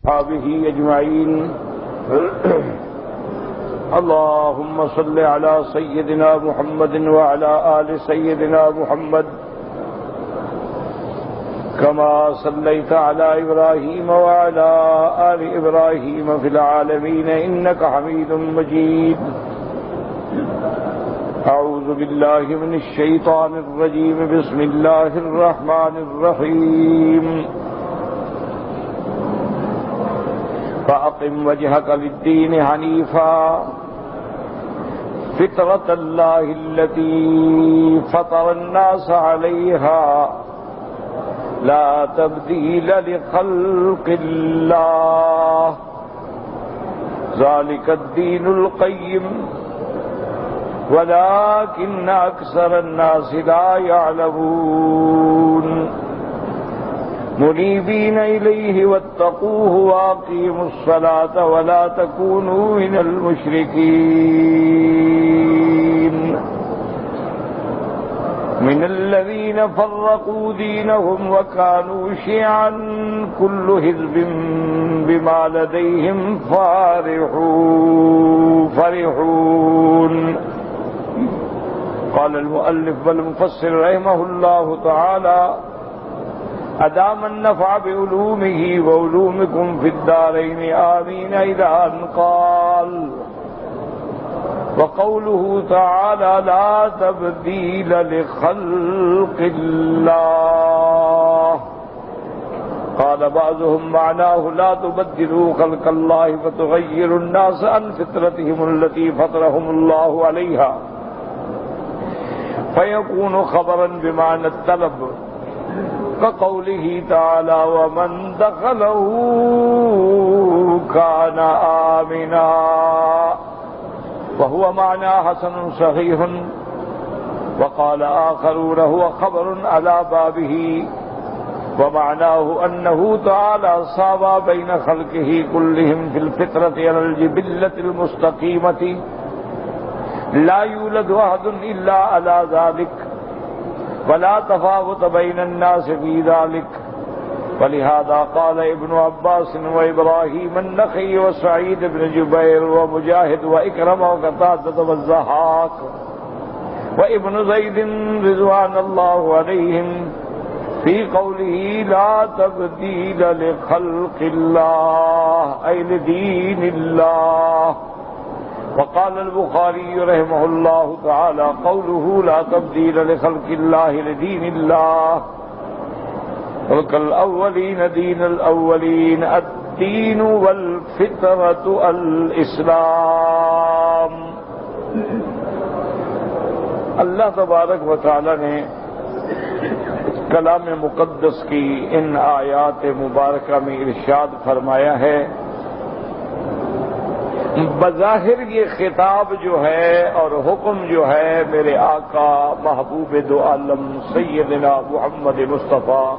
وصحبه أجمعين. اللهم صل على سيدنا محمد وعلى آل سيدنا محمد كما صليت على إبراهيم وعلى آل إبراهيم في العالمين إنك حميد مجيد. أعوذ بالله من الشيطان الرجيم. بسم الله الرحمن الرحيم. فأقم وجهك للدين حنيفا فطرة الله التي فطر الناس عليها لا تبديل لخلق الله ذلك الدين القيم ولكن أكثر الناس لا يعلمون. منيبين إليه واتقوه وأقيموا الصلاة ولا تكونوا من المشركين من الذين فرقوا دينهم وكانوا شيعا كل حزب بما لديهم فرحون. قال المؤلف والمفسر رحمه الله تعالى: أدام النفع بعلومه وعلومكم في الدارين آمين. إلى أن قال: وقوله تعالى: لا تبديل لخلق الله. قال بعضهم معناه: لا تبدلوا خلق الله فتغيروا الناس عن فطرتهم التي فطرهم الله عليها، فيكون خبرا بمعنى الطلب، كقوله تعالى: ومن دخله كان آمنا، وهو معنى حسن صحيح. وقال آخرون: هو خبر على بابه، ومعناه أنه تعالى ساوى بين خلقه كلهم في الفطرة على الجبلة المستقيمة، لا يولد أحد إلا على ذلك، ولا تفاوت بين الناس في ذلك. ولهذا قال ابن عباس وإبراهيم النخعي وسعيد بن جبير ومجاهد وإكرمة وقتادة والضحاك وابن زيد رضوان الله عليهم في قوله: لا تبديل لخلق الله، أي لدين الله. وقال البخاري رحمه الله تعالى: قوله لا تبديل لخلق الله لدين الله، خلق الأولين دين الأولين، الدين والفطرة الإسلام. اللہ تبارک و تعالی نے کلام مقدس کی ان آیات مبارکہ میں ارشاد فرمایا ہے: بظاہر یہ خطاب جو ہے اور حکم جو ہے میرے آقا محبوب دو عالم سیدنا محمد مصطفیٰ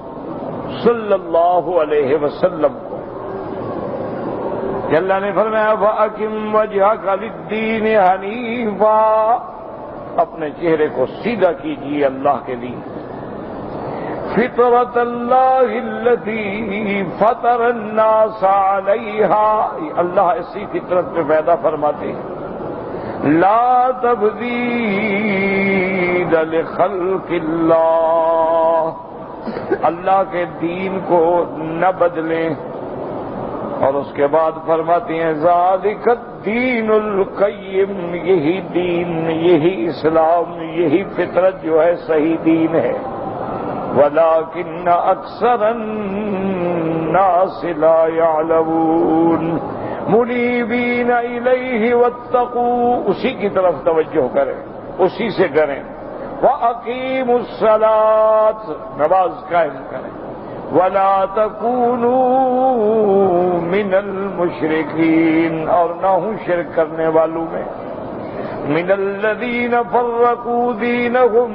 صلی اللہ علیہ وسلم کو، کہ اللہ نے فرمایا: فَأَقِمْ وَجْهَكَ لِلدِّينِ حَنِيفًا، اپنے چہرے کو سیدھا کیجیے اللہ کے لیے. فطرت اللہ التي فطر الناس علیہا، اللہ اسی فطرت پہ پیدا فرماتے ہیں. لا تبدیل لخلق اللہ، اللہ کے دین کو نہ بدلیں. اور اس کے بعد فرماتے ہیں: ذالک الدین القیم، یہی دین، یہی اسلام، یہی فطرت جو ہے صحیح دین ہے. وَلَٰكِنَّ أَكْثَرَ النَّاسِ لَا يَعْلَمُونَ. مُنِيبِينَ إِلَيْهِ وَاتَّقُوا، اسی کی طرف توجہ کریں، اسی سے ڈریں. وَأَقِيمُوا الصَّلَاةَ، نماز قائم کریں. وَلَا تَكُونُوا مِنَ الْمُشْرِكِينَ، اور نہ ہوں شرک کرنے والوں میں. مِنَ الَّذِينَ فَرَّقُوا دِينَهُمْ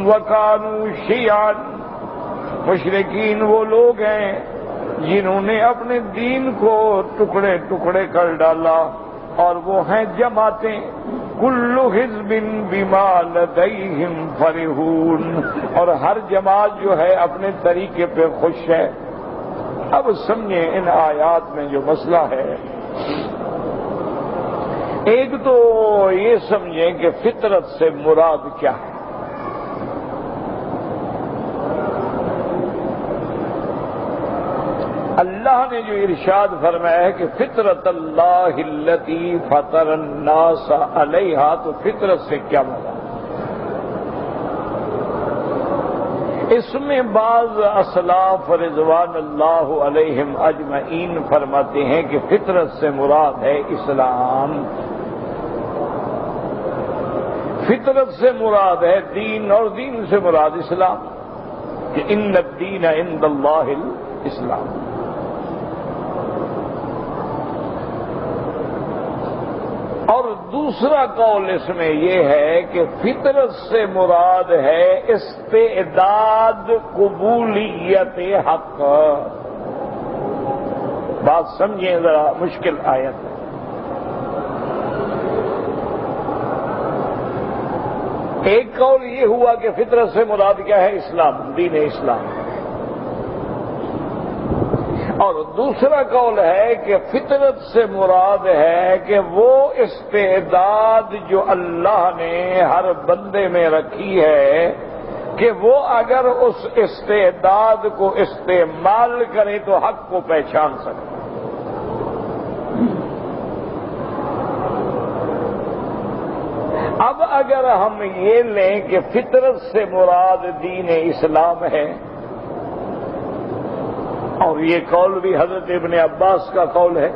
وَكَانُوا شِيَعًا، مشرکین وہ لوگ ہیں جنہوں نے اپنے دین کو ٹکڑے ٹکڑے کر ڈالا، اور وہ ہیں جماعتیں. کل حزب بما لدیہم فرحون، اور ہر جماعت جو ہے اپنے طریقے پہ خوش ہے. اب سمجھیں ان آیات میں جو مسئلہ ہے، ایک تو یہ سمجھیں کہ فطرت سے مراد کیا ہے۔ اللہ نے جو ارشاد فرمایا ہے کہ فطرت اللہ التی فطر الناس علیہا، تو فطرت سے کیا مراد؟ اس میں بعض اسلاف رضوان اللہ علیہم اجمعین فرماتے ہیں کہ فطرت سے مراد ہے اسلام، فطرت سے مراد ہے دین، اور دین سے مراد اسلام، کہ ان الدین عند اللہ الاسلام۔ اور دوسرا قول اس میں یہ ہے کہ فطرت سے مراد ہے استعداد قبولیت حق۔ بات سمجھیں ذرا، مشکل آیت ہے۔ ایک قول یہ ہوا کہ فطرت سے مراد کیا ہے؟ اسلام، دین اسلام۔ اور دوسرا قول ہے کہ فطرت سے مراد ہے کہ وہ استعداد جو اللہ نے ہر بندے میں رکھی ہے کہ وہ اگر اس استعداد کو استعمال کرے تو حق کو پہچان سکے۔ اب اگر ہم یہ لیں کہ فطرت سے مراد دین اسلام ہے، اور یہ قول بھی حضرت ابن عباس کا قول ہے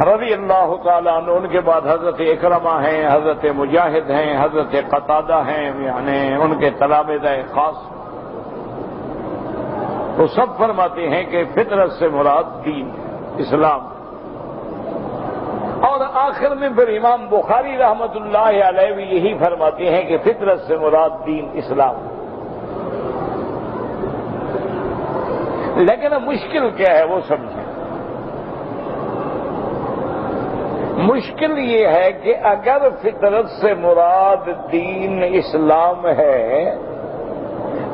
رضی اللہ تعالیٰ عنہ، ان کے بعد حضرت اکرمہ ہیں، حضرت مجاہد ہیں، حضرت قتادہ ہیں، یعنی ان کے تلامذہ خاص، وہ سب فرماتے ہیں کہ فطرت سے مراد دین اسلام۔ اور آخر میں پھر امام بخاری رحمت اللہ علیہ بھی یہی فرماتے ہیں کہ فطرت سے مراد دین اسلام۔ لیکن اب مشکل کیا ہے وہ سمجھیں۔ مشکل یہ ہے کہ اگر فطرت سے مراد دین اسلام ہے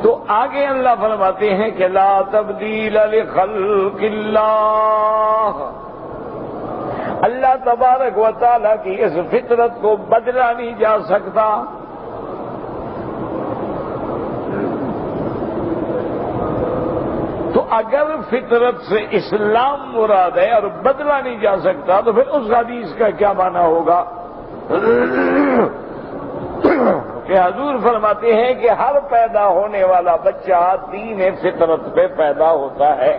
تو آگے اللہ فرماتے ہیں کہ لا تبدیل لخلق اللہ، اللہ تبارک و تعالیٰ کی اس فطرت کو بدلا نہیں جا سکتا۔ تو اگر فطرت سے اسلام مراد ہے اور بدلا نہیں جا سکتا تو پھر اس حدیث کا کیا معنی ہوگا کہ حضور فرماتے ہیں کہ ہر پیدا ہونے والا بچہ دین فطرت پہ پیدا ہوتا ہے۔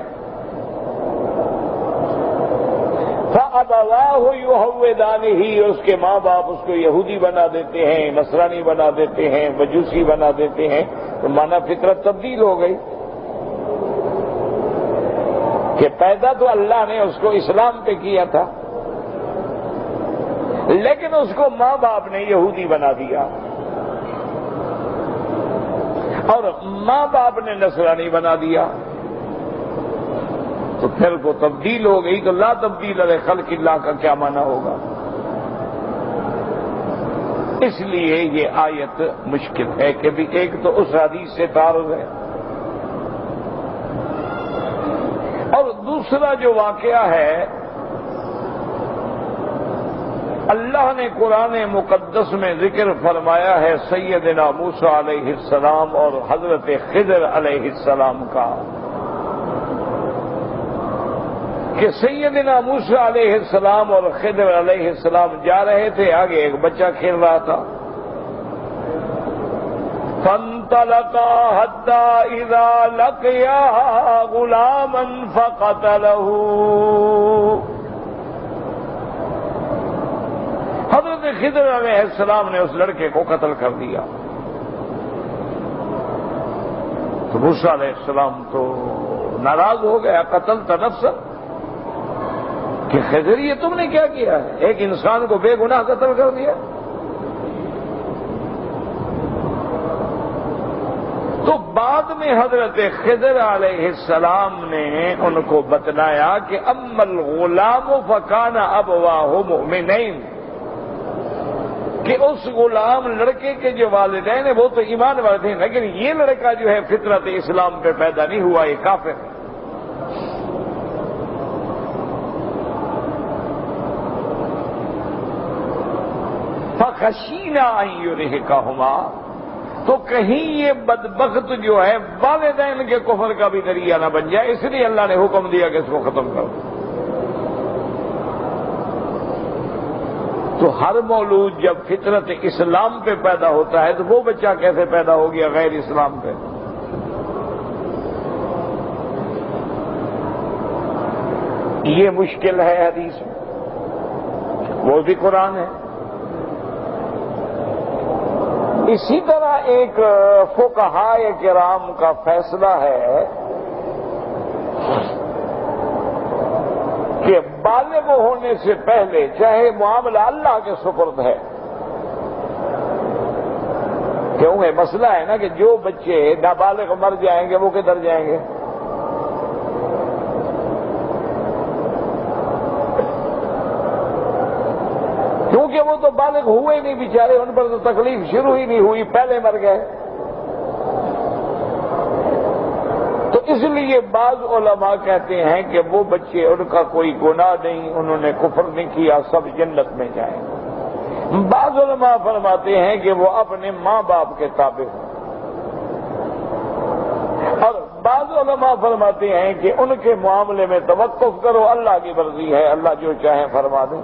فَأَبَوَاهُ يُهَوِّدَانِهِ، اس کے ماں باپ اس کو یہودی بنا دیتے ہیں، نصرانی بنا دیتے ہیں، مجوسی بنا دیتے ہیں، تو مانا فطرت تبدیل ہو گئی کہ پیدا تو اللہ نے اس کو اسلام پہ کیا تھا، لیکن اس کو ماں باپ نے یہودی بنا دیا، اور ماں باپ نے نصرانی بنا دیا، تو پھر وہ تبدیل ہو گئی۔ تو لا تبدیل علی خلق اللہ کا کیا معنی ہوگا؟ اس لیے یہ آیت مشکل ہے کہ بھی ایک تو اس حدیث سے تعارض ہے، اور دوسرا جو واقعہ ہے، اللہ نے قرآن مقدس میں ذکر فرمایا ہے سیدنا موسیٰ علیہ السلام اور حضرت خضر علیہ السلام کا، کہ سیدنا موسیٰ علیہ السلام اور خضر علیہ السلام جا رہے تھے، آگے ایک بچہ کھیل رہا تھا، فانطلقا حتى اذا لقيا غلاما فقتله، حضرت خضر علیہ السلام نے اس لڑکے کو قتل کر دیا۔ تو موسیٰ علیہ السلام تو ناراض ہو گیا، قتلت نفسا، کہ خضر یہ تم نے کیا کیا ہے، ایک انسان کو بے گناہ قتل کر دیا۔ تو بعد میں حضرت خضر علیہ السلام نے ان کو بتلایا کہ اما الغلام فکان ابواہ مؤمنین، کہ اس غلام لڑکے کے جو والدین ہیں وہ تو ایمان والے تھے، لیکن یہ لڑکا جو ہے فطرت اسلام پہ پیدا نہیں ہوا، یہ کافر ہے۔ فَخَشِينَا أَن يُرْهِقَهُمَا، تو کہیں یہ بدبخت جو ہے والدین کے کفر کا بھی ذریعہ نہ بن جائے، اس لیے اللہ نے حکم دیا کہ اس کو ختم کرو۔ تو ہر مولود جب فطرت اسلام پہ پیدا ہوتا ہے تو وہ بچہ کیسے پیدا ہو گیا غیر اسلام پہ؟ یہ مشکل ہے حدیث میں، وہ بھی قرآن ہے۔ اسی طرح ایک فقہائے کرام کا فیصلہ ہے کہ بالغ ہونے سے پہلے چاہے معاملہ اللہ کے سپرد ہے، کیونکہ مسئلہ ہے نا کہ جو بچے نابالغ مر جائیں گے وہ کدھر جائیں گے؟ کیونکہ وہ تو بالغ ہوئے نہیں بیچارے، ان پر تو تکلیف شروع ہی نہیں ہوئی، پہلے مر گئے۔ تو اس لیے بعض علماء کہتے ہیں کہ وہ بچے، ان کا کوئی گناہ نہیں، انہوں نے کفر نہیں کیا، سب جنت میں جائیں۔ بعض علماء فرماتے ہیں کہ وہ اپنے ماں باپ کے تابع ہیں، اور بعض علماء فرماتے ہیں کہ ان کے معاملے میں توقف کرو، اللہ کی مرضی ہے، اللہ جو چاہیں فرما دیں۔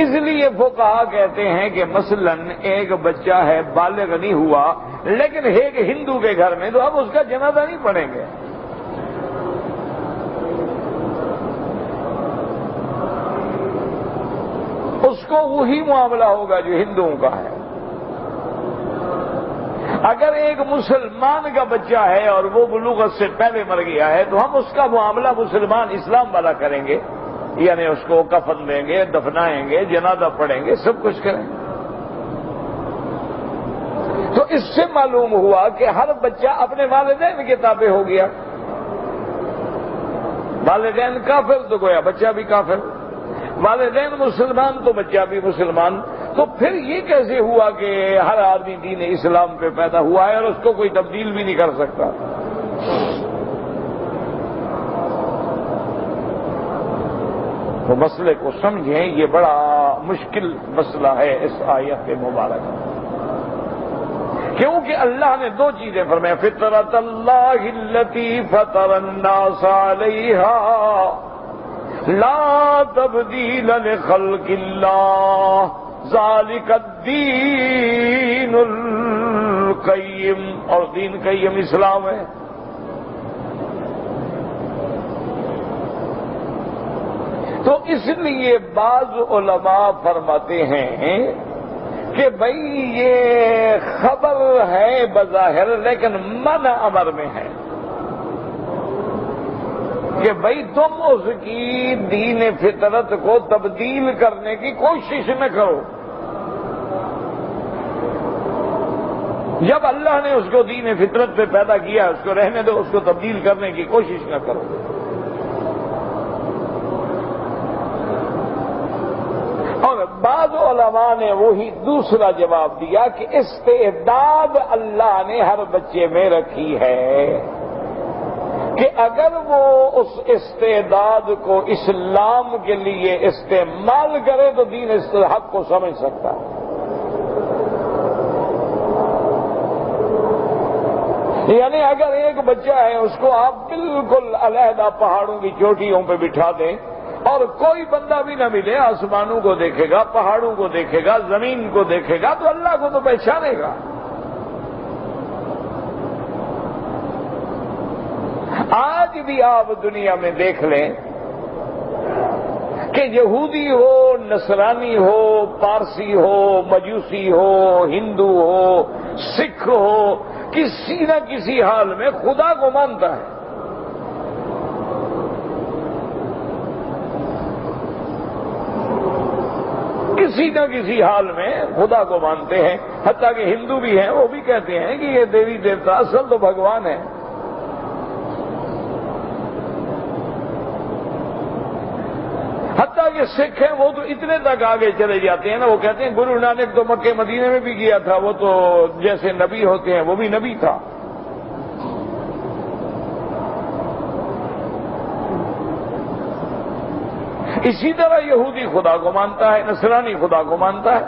اس لیے فقہا کہتے ہیں کہ مثلا ایک بچہ ہے بالغ نہیں ہوا لیکن ایک ہندو کے گھر میں، تو ہم اس کا جنازہ نہیں پڑھیں گے۔ اس کو وہی معاملہ ہوگا جو ہندوؤں کا ہے۔ اگر ایک مسلمان کا بچہ ہے اور وہ بلوغت سے پہلے مر گیا ہے تو ہم اس کا معاملہ مسلمان اسلام والا کریں گے، یعنی اس کو کفن دیں گے، دفنائیں گے، جنازہ پڑھیں گے، سب کچھ کریں گے۔ تو اس سے معلوم ہوا کہ ہر بچہ اپنے والدین کے تابع ہو گیا۔ والدین کافر تو گویا بچہ بھی کافر، والدین مسلمان تو بچہ بھی مسلمان۔ تو پھر یہ کیسے ہوا کہ ہر آدمی دین اسلام پہ پیدا ہوا ہے اور اس کو کوئی تبدیل بھی نہیں کر سکتا؟ تو مسئلے کو سمجھیں، یہ بڑا مشکل مسئلہ ہے اس آیت مبارک میں، کیونکہ اللہ نے دو چیزیں فرمائی، فطرت اللہ التی فطر الناس علیہا لا تبدیل لخلق اللہ ذالک الدین القیم، اور دین قیم اسلام ہے۔ تو اس لیے بعض علماء فرماتے ہیں کہ بھئی یہ خبر ہے بظاہر لیکن منع امر میں ہے کہ بھئی تم اس کی دین فطرت کو تبدیل کرنے کی کوشش نہ کرو۔ جب اللہ نے اس کو دین فطرت پہ پیدا کیا اس کو رہنے دو، اس کو تبدیل کرنے کی کوشش نہ کرو۔ اور بعض علماء نے وہی دوسرا جواب دیا کہ استعداد اللہ نے ہر بچے میں رکھی ہے کہ اگر وہ اس استعداد کو اسلام کے لیے استعمال کرے تو دین اس حق کو سمجھ سکتا ہے۔ یعنی اگر ایک بچہ ہے اس کو آپ بالکل علیحدہ پہاڑوں کی چوٹیوں پہ بٹھا دیں اور کوئی بندہ بھی نہ ملے، آسمانوں کو دیکھے گا، پہاڑوں کو دیکھے گا، زمین کو دیکھے گا تو اللہ کو تو پہچانے گا۔ آج بھی آپ دنیا میں دیکھ لیں کہ یہودی ہو، نصرانی ہو، پارسی ہو، مجوسی ہو، ہندو ہو، سکھ ہو، کسی نہ کسی حال میں خدا کو مانتا ہے۔ کسی نہ کسی حال میں خدا کو مانتے ہیں، حتیٰ کہ ہندو بھی ہیں وہ بھی کہتے ہیں کہ یہ دیوی دیوتا اصل تو بھگوان ہے۔ حتیٰ کہ سکھ ہیں وہ تو اتنے تک آگے چلے جاتے ہیں نا، وہ کہتے ہیں گرو نانک تو مکے مدینے میں بھی گیا تھا، وہ تو جیسے نبی ہوتے ہیں وہ بھی نبی تھا۔ اسی طرح یہودی خدا کو مانتا ہے، نصرانی خدا کو مانتا ہے،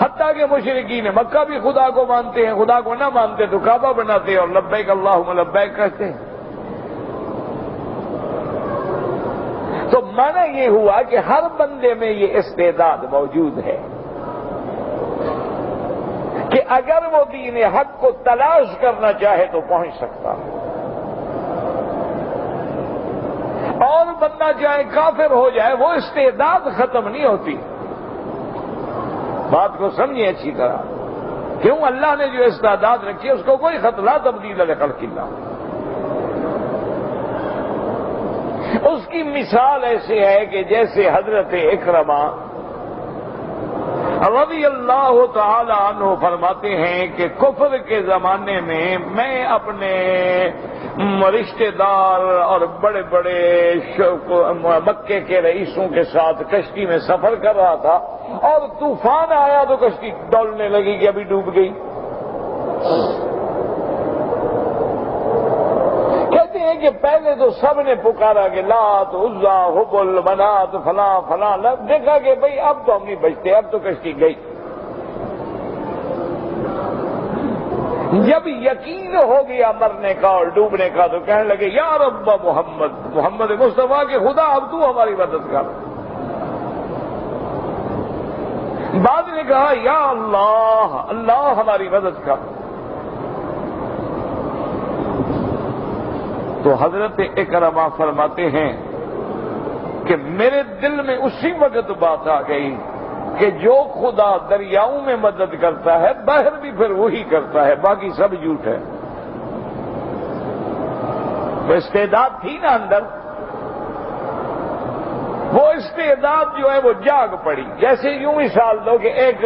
حتیٰ کہ مشرکین مکہ بھی خدا کو مانتے ہیں، خدا کو نہ مانتے تو کعبہ بناتے ہیں اور لبیک اللہم لبیک کہتے ہیں۔ تو معنی یہ ہوا کہ ہر بندے میں یہ استعداد موجود ہے کہ اگر وہ دین حق کو تلاش کرنا چاہے تو پہنچ سکتا ہے، اور بندہ چاہے کافر ہو جائے وہ استعداد ختم نہیں ہوتی۔ بات کو سمجھیں اچھی طرح، کیوں اللہ نے جو استعداد رکھی ہے اس کو کوئی خط لا تبدیل لخلق اللہ۔ اس کی مثال ایسے ہے کہ جیسے حضرت اکرمہ رضی اللہ تعالی عنہ فرماتے ہیں کہ کفر کے زمانے میں اپنے رشتہ دار اور بڑے بڑے مکے کے رئیسوں کے ساتھ کشتی میں سفر کر رہا تھا اور طوفان آیا تو کشتی ڈولنے لگی کہ ابھی ڈوب گئی۔ کہتے ہیں کہ پہلے تو سب نے پکارا کہ لات عزا حبل منات فلاں فلاں، دیکھا کہ بھئی اب تو ہم نہیں بچتے، اب تو کشتی گئی۔ جب یقین ہو گیا مرنے کا اور ڈوبنے کا تو کہنے لگے یا رب محمد، محمد مصطفیٰ کے خدا اب تو ہماری مدد کر۔ بعد نے کہا یا اللہ، اللہ ہماری مدد کر۔ تو حضرت اکرمہ فرماتے ہیں کہ میرے دل میں اسی وقت بات آ گئی کہ جو خدا دریاؤں میں مدد کرتا ہے باہر بھی پھر وہی کرتا ہے، باقی سب جھوٹ ہے۔ وہ استعداد تھی نا اندر، وہ استعداد جو ہے وہ جاگ پڑی۔ جیسے یوں مثال دو کہ ایک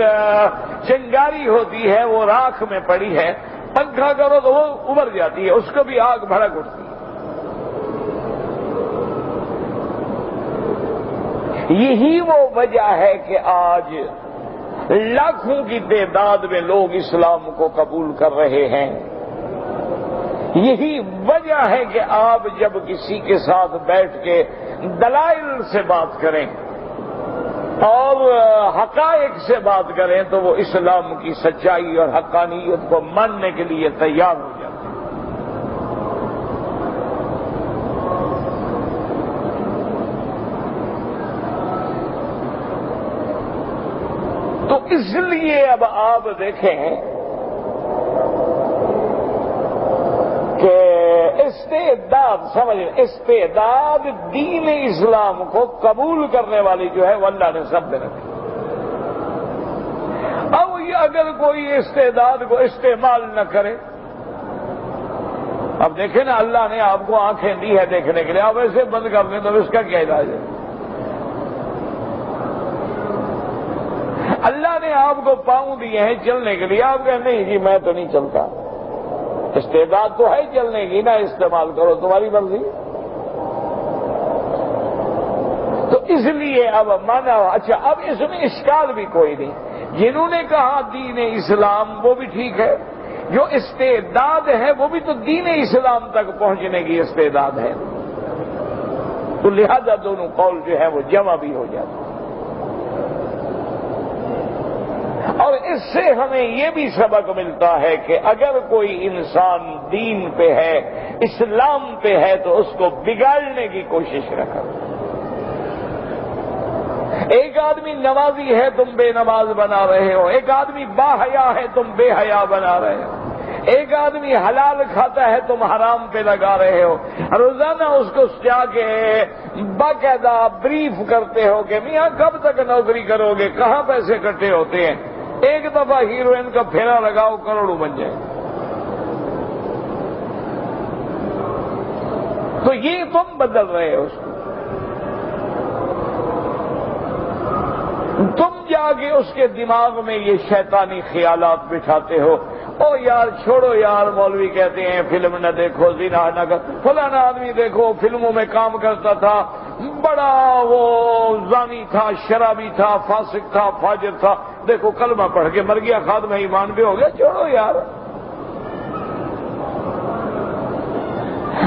چنگاری ہوتی ہے، وہ راکھ میں پڑی ہے، پنکھا کرو تو وہ ابھر جاتی ہے، اس کو بھی آگ بھڑک اٹھتی ہے۔ یہی وہ وجہ ہے کہ آج لاکھوں کی تعداد میں لوگ اسلام کو قبول کر رہے ہیں۔ یہی وجہ ہے کہ آپ جب کسی کے ساتھ بیٹھ کے دلائل سے بات کریں اور حقائق سے بات کریں تو وہ اسلام کی سچائی اور حقانیت کو ماننے کے لیے تیار ہو جاتے ہیں۔ تو اس لیے اب آپ دیکھیں کہ استعداد استعداد دین اسلام کو قبول کرنے والی جو ہے وہ اللہ نے سب میں رکھی۔ اب یہ اگر کوئی استعداد کو استعمال نہ کرے، اب دیکھیں نا اللہ نے آپ کو آنکھیں دی ہے دیکھنے کے لیے، آپ ایسے بند کر دیں تو اس کا کیا علاج ہے؟ اللہ نے آپ کو پاؤں دیے ہیں چلنے کے لیے، آپ کہیں نہیں جی میں تو نہیں چلتا، استعداد تو ہے چلنے کی نا، استعمال کرو، تمہاری مرضی۔ تو اس لیے اب مانا اچھا، اب اس میں اشکال بھی کوئی نہیں۔ جنہوں نے کہا دین اسلام وہ بھی ٹھیک ہے، جو استعداد ہے وہ بھی تو دین اسلام تک پہنچنے کی استعداد ہے، تو لہذا دونوں قول جو ہے وہ جمع بھی ہو جاتے ہیں۔ اور اس سے ہمیں یہ بھی سبق ملتا ہے کہ اگر کوئی انسان دین پہ ہے، اسلام پہ ہے، تو اس کو بگاڑنے کی کوشش نہ کرو۔ ایک آدمی نمازی ہے تم بے نماز بنا رہے ہو، ایک آدمی باحیا ہے تم بے حیا بنا رہے ہو، ایک آدمی حلال کھاتا ہے تم حرام پہ لگا رہے ہو، روزانہ اس کو جا کے باقاعدہ بریف کرتے ہو کہ میاں کب تک نوکری کرو گے، کہاں پیسے اکٹھے ہوتے ہیں، ایک دفعہ ہیروئن کا پھیرا لگاؤ کروڑوں بن جائے۔ تو یہ تم بدل رہے ہو اس کو، تم جا کے اس کے دماغ میں یہ شیطانی خیالات بٹھاتے ہو، او یار چھوڑو یار، مولوی کہتے ہیں فلم نہ دیکھو، زنا نہ کر، فلانا آدمی دیکھو فلموں میں کام کرتا تھا، بڑا وہ زانی تھا، شرابی تھا، فاسق تھا، فاجر تھا، دیکھو کلمہ پڑھ کے مر گیا، خاتمہ ایمان بھی ہو گیا، چھوڑو یار۔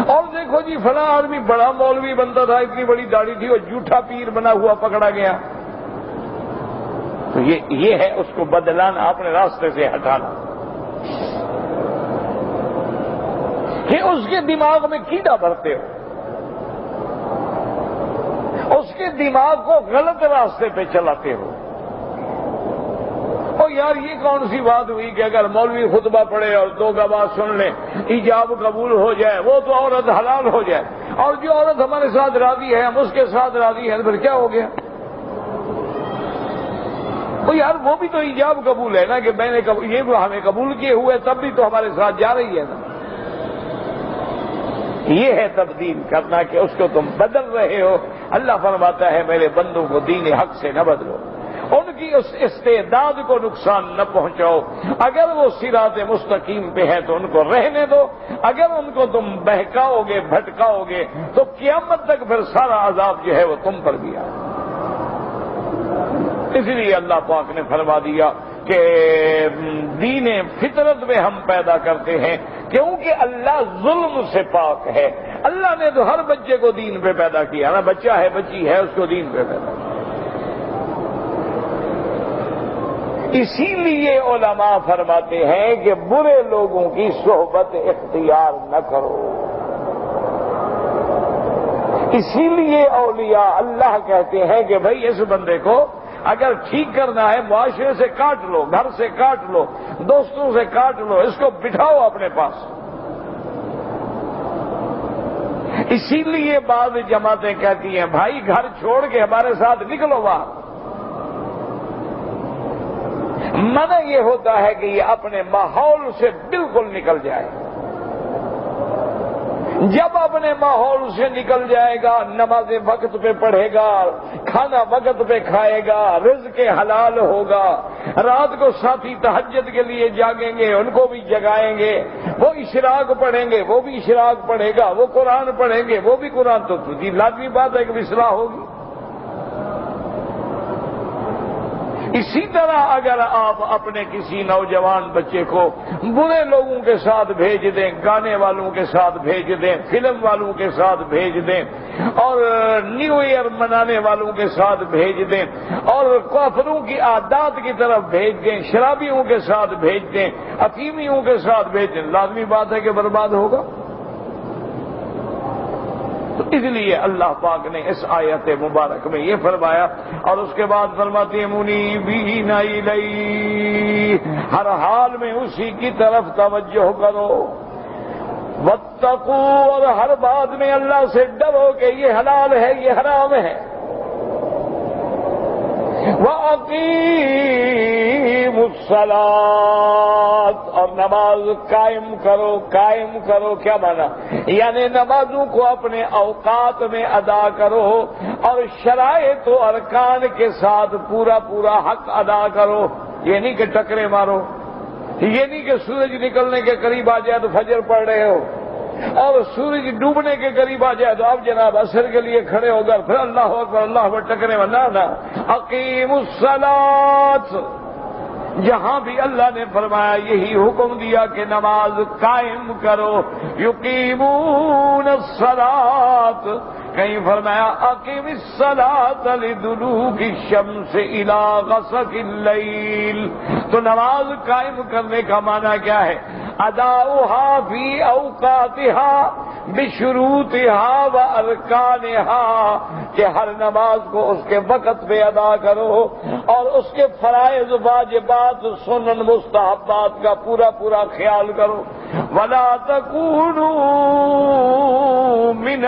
اور دیکھو جی فلاں آدمی بڑا مولوی بنتا تھا، اتنی بڑی داڑھی تھی، وہ جھوٹا پیر بنا ہوا پکڑا گیا۔ تو یہ ہے اس کو بدلانا، اپنے راستے سے ہٹانا، کہ اس کے دماغ میں کیڑا بھرتے ہو، اس کے دماغ کو غلط راستے پہ چلاتے ہو۔ اور یار یہ کون سی بات ہوئی کہ اگر مولوی خطبہ پڑھے اور دو گواہ سن لیں ایجاب قبول ہو جائے، وہ تو عورت حلال ہو جائے، اور جو عورت ہمارے ساتھ راضی ہے ہم اس کے ساتھ راضی ہیں، پھر کیا ہو گیا؟ وہ یار وہ بھی تو ایجاب قبول ہے نا، کہ میں نے یہ ہمیں قبول کیے ہوئے تب بھی تو ہمارے ساتھ جا رہی ہے نا۔ یہ ہے تبدیل کرنا، کہ اس کو تم بدل رہے ہو۔ اللہ فرماتا ہے میرے بندوں کو دین حق سے نہ بدلو، ان کی اس استعداد کو نقصان نہ پہنچاؤ۔ اگر وہ صراط مستقیم پہ ہے تو ان کو رہنے دو، اگر ان کو تم بہکاؤ گے بھٹکاؤ گے تو قیامت تک پھر سارا عذاب جو ہے وہ تم پر بھی آئے۔ اس لیے اللہ پاک نے فرما دیا کہ دین فطرت میں ہم پیدا کرتے ہیں، کیونکہ اللہ ظلم سے پاک ہے۔ اللہ نے تو ہر بچے کو دین پہ پیدا کیا نا، بچہ ہے بچی ہے اس کو دین پہ پیدا کیا۔ اسی لیے علماء فرماتے ہیں کہ برے لوگوں کی صحبت اختیار نہ کرو۔ اسی لیے اولیاء اللہ کہتے ہیں کہ بھئی اس بندے کو اگر ٹھیک کرنا ہے معاشرے سے کاٹ لو، گھر سے کاٹ لو، دوستوں سے کاٹ لو، اس کو بٹھاؤ اپنے پاس۔ اسی لیے بعض جماعتیں کہتی ہیں بھائی گھر چھوڑ کے ہمارے ساتھ نکلو باہر۔ منع یہ ہوتا ہے کہ یہ اپنے ماحول سے بالکل نکل جائے۔ جب اپنے ماحول سے نکل جائے گا، نماز وقت پہ پڑھے گا، کھانا وقت پہ کھائے گا، رزق حلال ہوگا، رات کو ساتھی تہجد کے لیے جاگیں گے ان کو بھی جگائیں گے، وہ اشراق پڑھیں گے وہ بھی اشراق پڑھے گا، وہ قرآن پڑھیں گے وہ بھی قرآن، تو لازمی بات ہے کہ اصلاح ہوگی۔ اسی طرح اگر آپ اپنے کسی نوجوان بچے کو برے لوگوں کے ساتھ بھیج دیں، گانے والوں کے ساتھ بھیج دیں، فلم والوں کے ساتھ بھیج دیں، اور نیو ایئر منانے والوں کے ساتھ بھیج دیں، اور کافروں کی عادات کی طرف بھیج دیں، شرابیوں کے ساتھ بھیج دیں، افیمیوں کے ساتھ بھیج دیں، لازمی بات ہے کہ برباد ہوگا۔ تو اس لیے اللہ پاک نے اس آیت مبارک میں یہ فرمایا، اور اس کے بعد فرماتے ہیں منیبین الیہ، ہر حال میں اسی کی طرف توجہ کرو، واتقوا، اور ہر بات میں اللہ سے ڈرو کہ یہ حلال ہے یہ حرام ہے، وَأَقِیمُوا الصَّلَاةَ، اور نماز قائم کرو۔ قائم کرو کیا مانا؟ یعنی نمازوں کو اپنے اوقات میں ادا کرو، اور شرائط و ارکان کے ساتھ پورا پورا حق ادا کرو۔ یہ نہیں کہ ٹکرے مارو، یہ نہیں کہ سورج نکلنے کے قریب آ جائے تو فجر پڑھ رہے ہو، اور سورج ڈوبنے کے قریب آ جائے تو اب جناب عصر کے لیے کھڑے ہو کر پھر اللہ اکبر اللہ اکبر ٹکرے میں نہ۔ اقیموا الصلاۃ، جہاں بھی اللہ نے فرمایا یہی حکم دیا کہ نماز قائم کرو۔ یقیمون الصلاۃ، کہیں فرمایا اقیم الصلاۃ لدلوک الشمس الی غسق اللیل، تو نماز قائم کرنے کا معنی کیا ہے؟ اداؤہا فی اوقاتہا بشروطہا و ارکانہا، کہ ہر نماز کو اس کے وقت پہ ادا کرو، اور اس کے فرائض واجبات سنن مستحبات کا پورا پورا خیال کرو۔ ولا تکونوا من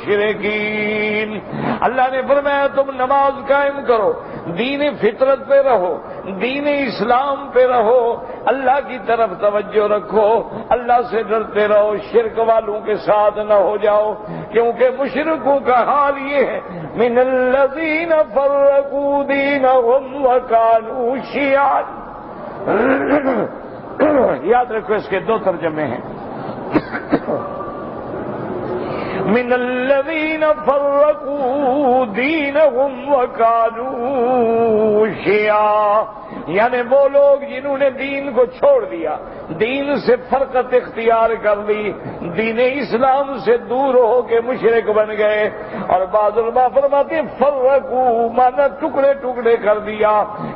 المشرکین، اللہ نے فرمایا تم نماز قائم کرو، دین فطرت پہ رہو، دین اسلام پہ رہو، اللہ کی طرف توجہ رکھو، اللہ سے ڈرتے رہو، شرک والوں کے ساتھ نہ ہو جاؤ، کیونکہ مشرکوں کا حال یہ ہے من الذین فرقوا دینہم وکانوا شیعا۔ یاد رکھو اس کے دو ترجمے ہیں۔ من الذین فرقوا دینہم وکانوا شیعا، یعنی وہ لوگ جنہوں نے دین کو چھوڑ دیا، دین سے فرقت اختیار کر لی، دین اسلام سے دور ہو کے مشرک بن گئے۔ اور بعض علماء فرماتے ہیں فرقوا مانا ٹکڑے ٹکڑے کر دیا،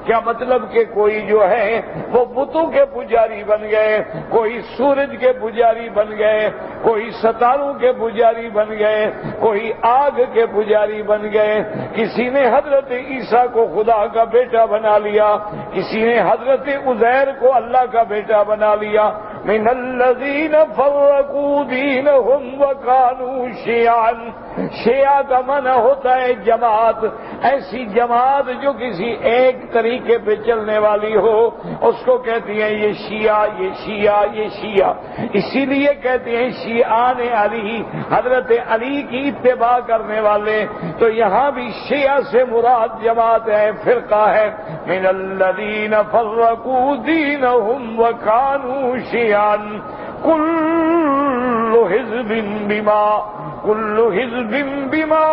کیا مطلب کہ کوئی جو ہے وہ بتوں کے پجاری بن گئے، کوئی سورج کے پجاری بن گئے، کوئی ستاروں کے پجاری بن گئے، کوئی آگ کے پجاری بن گئے، کسی نے حضرت عیسیٰ کو خدا کا بیٹا بنا لیا، کسی نے حضرت عزیر کو اللہ کا بیٹا بنا لیا۔ من الذین فرقوا دینہم وکانوا شیعا، شیعہ کا معنی ہوتا ہے جماعت، ایسی جماعت جو کسی ایک طریقے پہ چلنے والی ہو، اس کو کہتی ہیں یہ شیعہ، یہ شیعہ، یہ شیعہ۔ اسی لیے کہتے ہیں شیعان علی، حضرت علی کی اتباع کرنے والے۔ تو یہاں بھی شیعہ سے مراد جماعت ہے، فرقہ ہے۔ من الذین فرقوا دینہم وکانوا شیعا کل حزب بما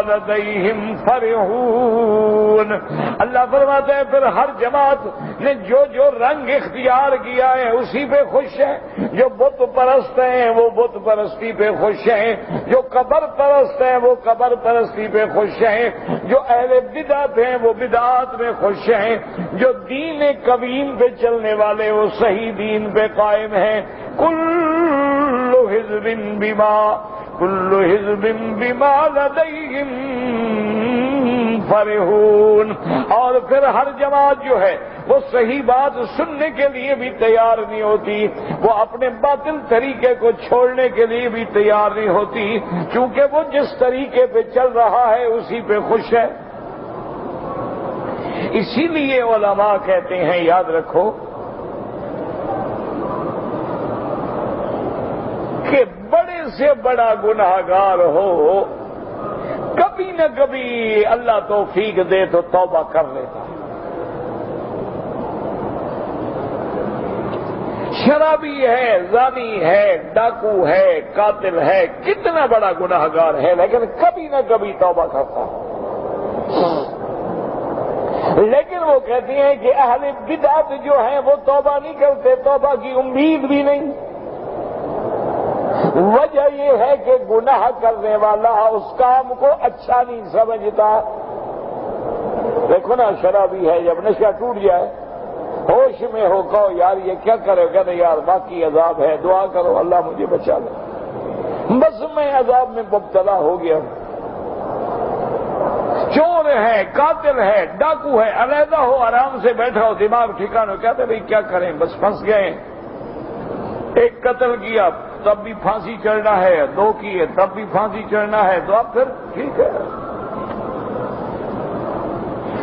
لدیہم فرحون۔ اللہ فرماتا ہے پھر ہر جماعت نے جو جو رنگ اختیار کیا ہے اسی پہ خوش ہے۔ جو بت پرست ہیں وہ بت پرستی پہ خوش ہیں، جو قبر پرست ہیں وہ قبر پرستی پہ خوش ہیں، جو اہل بدعت ہیں وہ بدعات میں خوش ہیں، جو دین قویم پہ چلنے والے وہ صحیح دین پہ قائم ہیں۔ کل حزب بما لدیہم فرحون۔ اور پھر ہر جماعت جو ہے وہ صحیح بات سننے کے لیے بھی تیار نہیں ہوتی، وہ اپنے باطل طریقے کو چھوڑنے کے لیے بھی تیار نہیں ہوتی، کیونکہ وہ جس طریقے پہ چل رہا ہے اسی پہ خوش ہے۔ اسی لیے علماء کہتے ہیں یاد رکھو کہ بڑے سے بڑا گناہگار ہو کبھی نہ کبھی اللہ توفیق دے تو توبہ کر لیتا ہے۔ شرابی ہے، زانی ہے، ڈاکو ہے، قاتل ہے، کتنا بڑا گناہگار ہے لیکن کبھی نہ کبھی توبہ کرتا ہے۔ لیکن وہ کہتی ہیں کہ اہل بدعت جو ہیں وہ توبہ نہیں کرتے، توبہ کی امید بھی نہیں۔ وجہ یہ ہے کہ گناہ کرنے والا اس کام کو اچھا نہیں سمجھتا۔ دیکھو نا شرابی ہے، جب نشہ ٹوٹ جائے ہوش میں ہو کہو یار یہ کیا کرے، کہتے یار باقی عذاب ہے، دعا کرو اللہ مجھے بچا لے، بس میں عذاب میں مبتلا ہو گیا۔ چور ہے، قاتل ہے، ڈاکو ہے، علیحدہ ہو، آرام سے بیٹھا ہو، دماغ ٹھکانہ، کہتے بھائی کیا کریں بس پھنس گئے۔ ایک قتل کیا تب بھی پھانسی چڑھنا ہے، دو کیے تب بھی پھانسی چڑھنا ہے، تو اب پھر ٹھیک ہے۔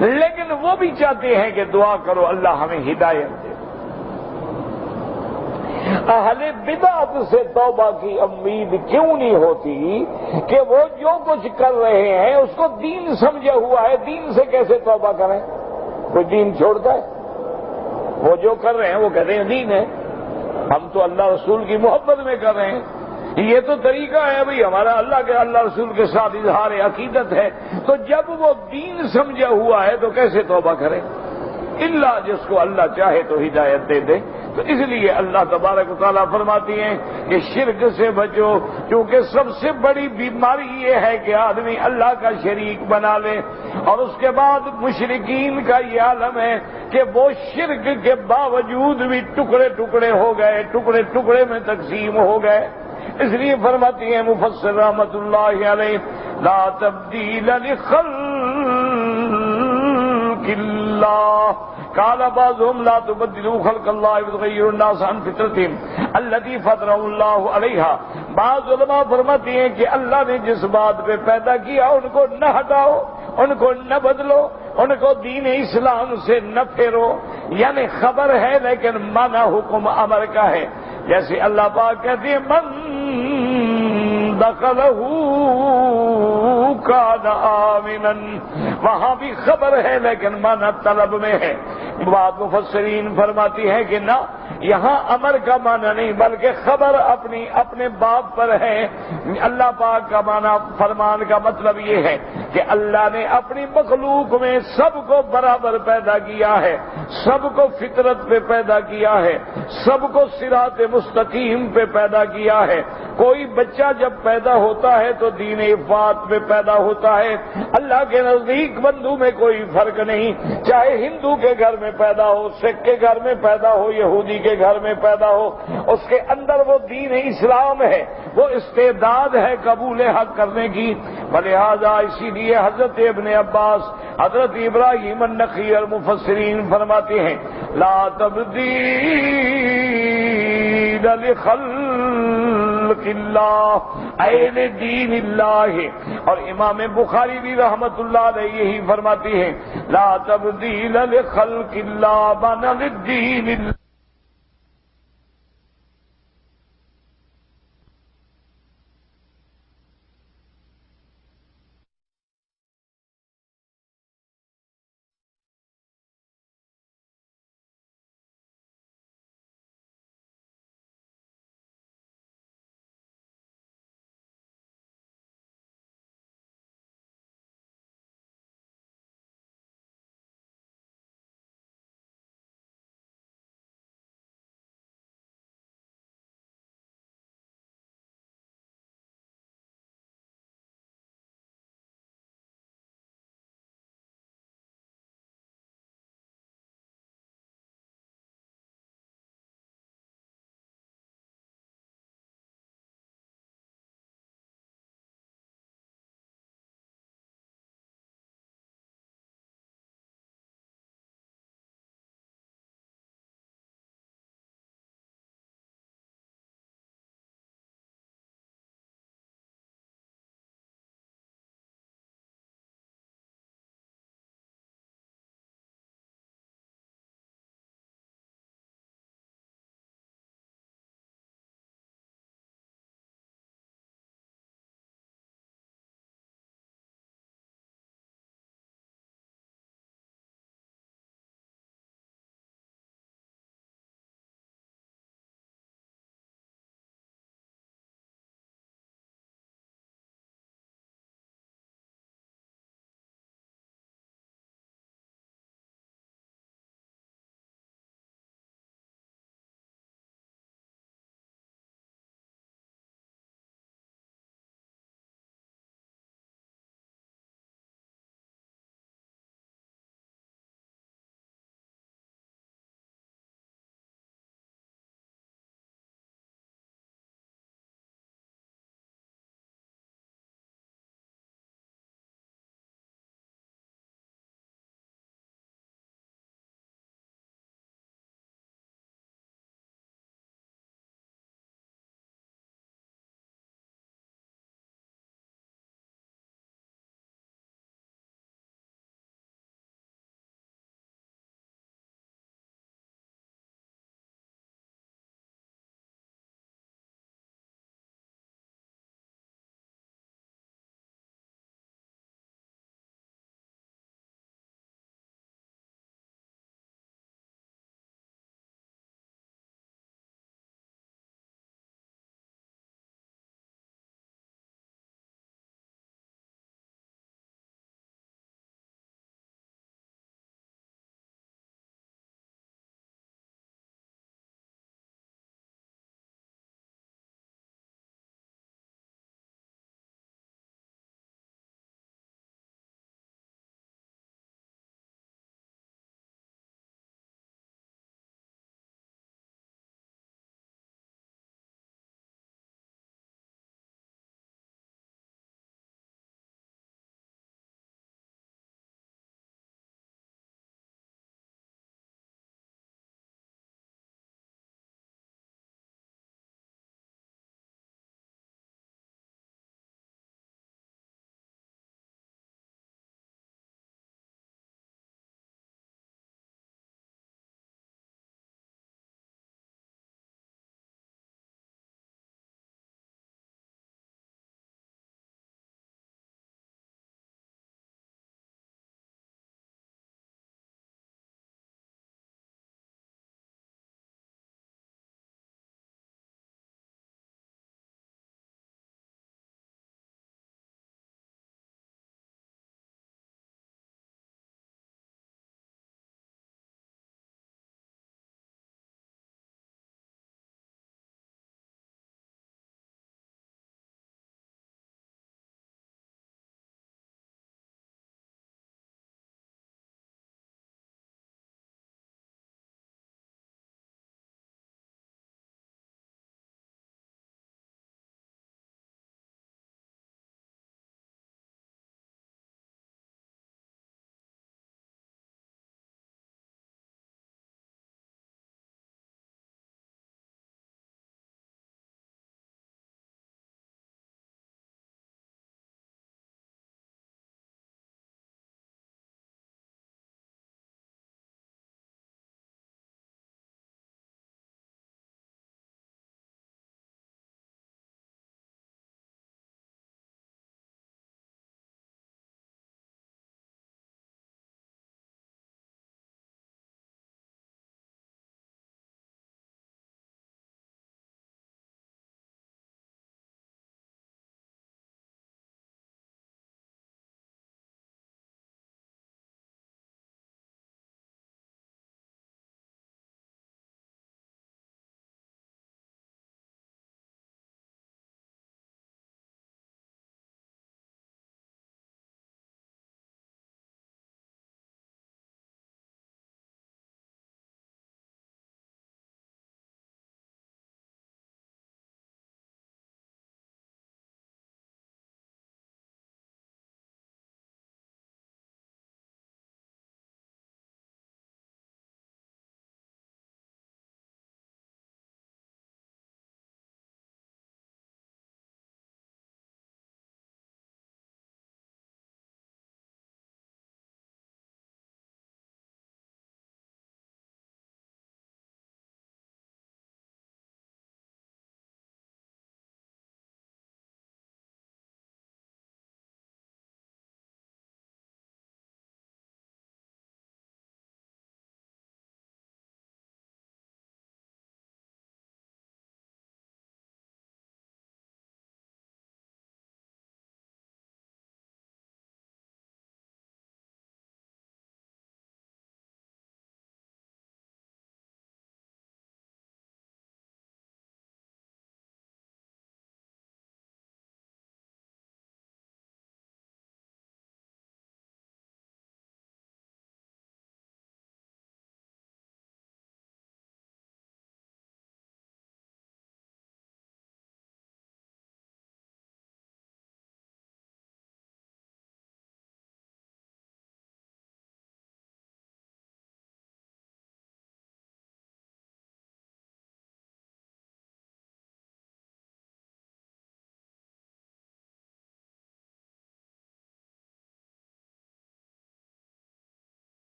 لیکن وہ بھی چاہتے ہیں کہ دعا کرو اللہ ہمیں ہدایت دے۔ اہل بدعت سے توبہ کی امید کیوں نہیں ہوتی کہ وہ جو کچھ کر رہے ہیں اس کو دین سمجھا ہوا ہے، دین سے کیسے توبہ کریں؟ کوئی دین چھوڑتا ہے؟ وہ جو کر رہے ہیں وہ کہتے ہیں دین ہے، ہم تو اللہ رسول کی محبت میں کر رہے ہیں، یہ تو طریقہ ہے بھئی ہمارا اللہ رسول کے ساتھ اظہار عقیدت ہے۔ تو جب وہ دین سمجھا ہوا ہے تو کیسے توبہ کریں؟ اللہ جس کو اللہ چاہے تو ہدایت دے دے۔ تو اس لیے اللہ تبارک و تعالیٰ فرماتی ہیں کہ شرک سے بچو، کیونکہ سب سے بڑی بیماری یہ ہے کہ آدمی اللہ کا شریک بنا لے۔ اور اس کے بعد مشرکین کا یہ عالم ہے کہ وہ شرک کے باوجود بھی ٹکڑے ٹکڑے ہو گئے، ٹکڑے ٹکڑے میں تقسیم ہو گئے۔ اس لیے فرماتی ہیں مفسر رحمت اللہ علیہ لا تبدیل لخلق اللہ قال بعضهم لا تبدلوا خلق اللہ وتغيروا الناس عن فطرتهم التي فطر اللہ علیہا۔ بعض علماء فرماتی ہیں کہ اللہ نے جس بات پہ پیدا کیا ان کو نہ ہٹاؤ، ان کو نہ بدلو، ان کو دین اسلام سے نہ پھیرو، یعنی خبر ہے لیکن معنی حکم امر کا ہے۔ جیسے اللہ پاک کہتے ہیں من دخلہ کان آمنا، وہاں بھی خبر ہے لیکن معنی طلب میں ہے۔ بعض مفسرین فرماتی ہے کہ نہ، یہاں امر کا معنی نہیں بلکہ خبر اپنے باپ پر ہے۔ اللہ پاک کا معنی فرمان کا مطلب یہ ہے کہ اللہ نے اپنی مخلوق میں سب کو برابر پیدا کیا ہے، سب کو فطرت پہ پیدا کیا ہے، سب کو صراط مستقیم پہ پیدا کیا ہے۔ کوئی بچہ جب پیدا ہوتا ہے تو دین افات پہ پیدا ہوتا ہے۔ اللہ کے نزدیک بندو میں کوئی فرق نہیں، چاہے ہندو کے گھر میں پیدا ہو، سکھ کے گھر میں پیدا ہو، یہودی کے گھر میں پیدا ہو، اس کے اندر وہ دین اسلام ہے، وہ استعداد ہے قبول حق کرنے کی۔ لہذا اسی لیے حضرت ابن عباس، حضرت ابراہیم النخعی المفسرین فرماتے ہیں لا تبدیل لخلق اللہ این دین اللہ۔ اور امام بخاری بھی رحمت اللہ علیہ یہی فرماتی ہیں لا تبدیل لخلق اللہ بنا للدین اللہ۔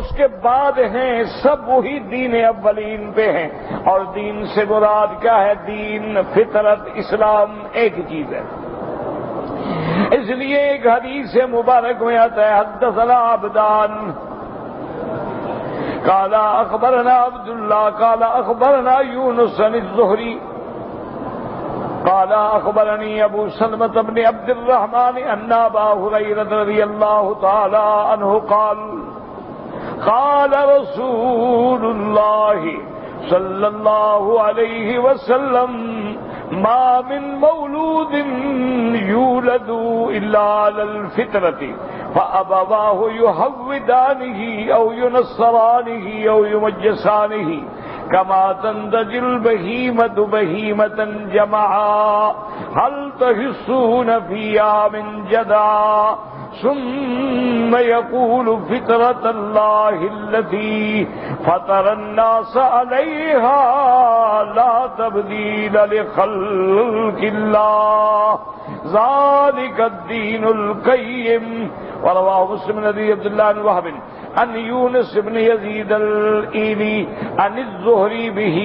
اس کے بعد ہیں سب وہی دین اولین پہ ہیں. اور دین سے مراد کیا ہے؟ دین، فطرت، اسلام ایک چیز ہے. اس لیے ایک حدیث مبارک میں آتا ہے حدثنا عبدان قال اخبرنا عبد الله قال اخبرنا يونس عن الزهري قال اخبرني ابو سلمة بن عبد الرحمن ان ابا هريرة رضي الله تعالى عنه قال قال رسول الله صلى الله عليه وسلم ما من مولود يولد الا على الفطرة فأبواه يهودانه أو ينصرانه أو يمجسانه كما تنتج البهيمة بهيمة جمعا هل تحسون فيها من جدعا ثم يقول فطرة الله التي فطر الناس عليها لا تبديل لخلق الله ذلك الدين القيم. ورواه مسلم الذي عبد الله بن وهب عن يونس بن يزيد الإيلي عن الزهري به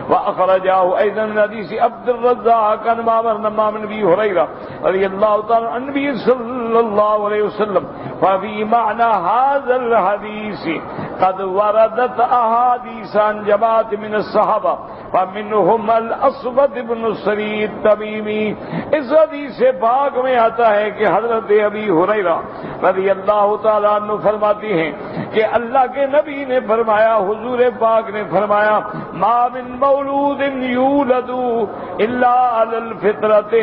وأخرجاه أيضا من حديث عبد الرزاق عن معمر بن أبي هريرة رضي الله تعالى عن النبي صلى الله عليه وسلم. ففي معنى هذا الحديث قد وردت أحاديث عن جماعة من الصحابة فمنهم الأسود بن السري التميمي. اس حدیث پاک میں آتا ہے کہ حضرت ابی ہریرہ رضی اللہ تعالیٰ عنہ فرماتے ہیں کہ اللہ کے نبی نے فرمایا، حضور پاک نے فرمایا، ما من مولود یولد الا علی الفطرۃ،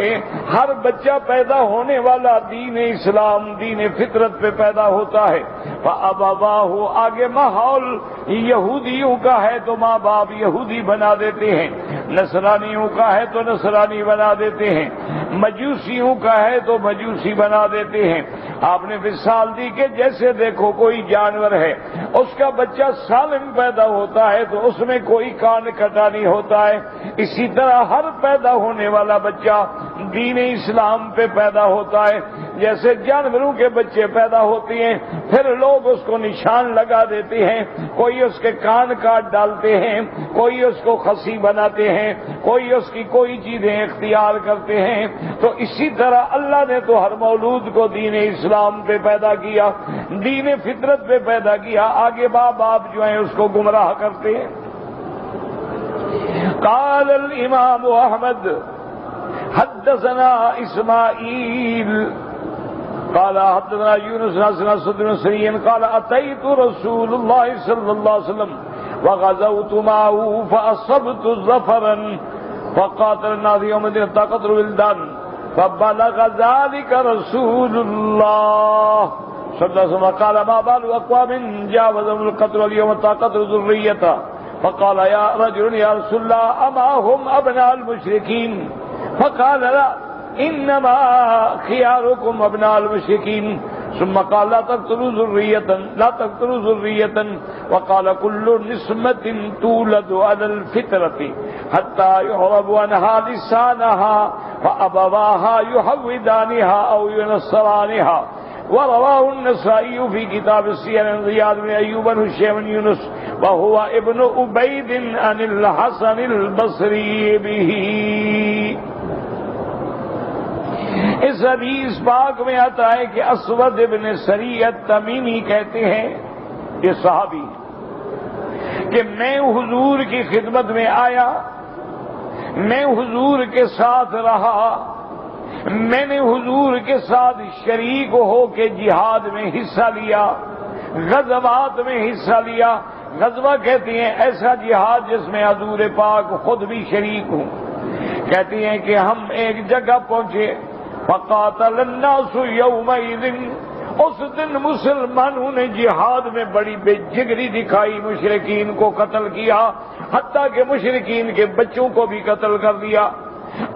ہر بچہ پیدا ہونے والا دین اسلام، دین فطرت پہ پیدا ہوتا ہے. فابواہ، آگے ماحول یہودیوں کا ہے تو ماں باپ یہودی بنا دیتے ہیں، نصرانیوں کا ہے تو نصرانی بنا دیتے ہیں، مجوسیوں کا ہے تو مجوسی بنا دیتے ہیں. آپ نے مثال دی کہ جیسے دیکھو کوئی جانور ہے، اس کا بچہ سالم پیدا ہوتا ہے تو اس میں کوئی کان کٹا نہیں ہوتا ہے. اسی طرح ہر پیدا ہونے والا بچہ دین اسلام پہ پیدا ہوتا ہے. جیسے جانوروں کے بچے پیدا ہوتے ہیں پھر لوگ اس کو نشان لگا دیتے ہیں، کوئی اس کے کان کاٹ ڈالتے ہیں، کوئی اس کو خصی بناتے ہیں، کوئی اس کی کوئی چیزیں اختیار کرتے ہیں. تو اسی طرح اللہ نے تو ہر مولود کو دین اسلام پہ پیدا کیا، دین فطرت پہ پیدا کیا. آگے باپ جو ہیں اس کو گمراہ کرتے ہیں. قال الامام احمد حدثنا اسماعیل قال حدثنا یونس بن صدر سرین قال اتیت رسول اللہ صلی اللہ علیہ وسلم وغزوت معه فاصبت ظفرا فقاتل الناس يوم الدين قتل الولدان فبلغ ذلك رسول الله صلی اللہ علیہ وسلم قال ما بال اقوام جاوزهم القتل اليوم قتل ذريته فقال يا رجل يا رسول الله اما هم ابناء المشركين فقال لا انما خياركم ابناء المشركين ثم قال لا تقتلوا ذرية وقال كل نسمة تولد على الفطرة حتى يهرب عنها لسانها فأبواها يهودانها أو ينصرانها. ورواه النسائي في كتاب السير عن زياد بن أيوب بن هشام بن يونس وهو ابن عبيد عن الحسن البصري به. اس حدیث پاک میں آتا ہے کہ اسود ابن سری التمیمی کہتے ہیں، یہ صحابی، کہ میں حضور کی خدمت میں آیا، میں حضور کے ساتھ رہا، میں نے حضور کے ساتھ شریک ہو کے جہاد میں حصہ لیا، غزوات میں حصہ لیا. غزوہ کہتی ہیں ایسا جہاد جس میں حضور پاک خود بھی شریک ہوں. کہتی ہیں کہ ہم ایک جگہ پہنچے، فقاتل الناس یومئذ، اس دن مسلمانوں نے جہاد میں بڑی بے جگری دکھائی، مشرکین کو قتل کیا، حتیٰ کہ مشرکین کے بچوں کو بھی قتل کر دیا.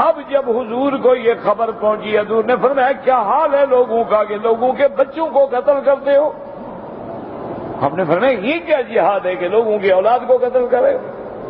اب جب حضور کو یہ خبر پہنچی، حضور نے فرمایا کیا حال ہے لوگوں کا کہ لوگوں کے بچوں کو قتل کرتے ہو؟ ہم نے فرمایا یہ کیا جہاد ہے کہ لوگوں کی اولاد کو قتل کرے؟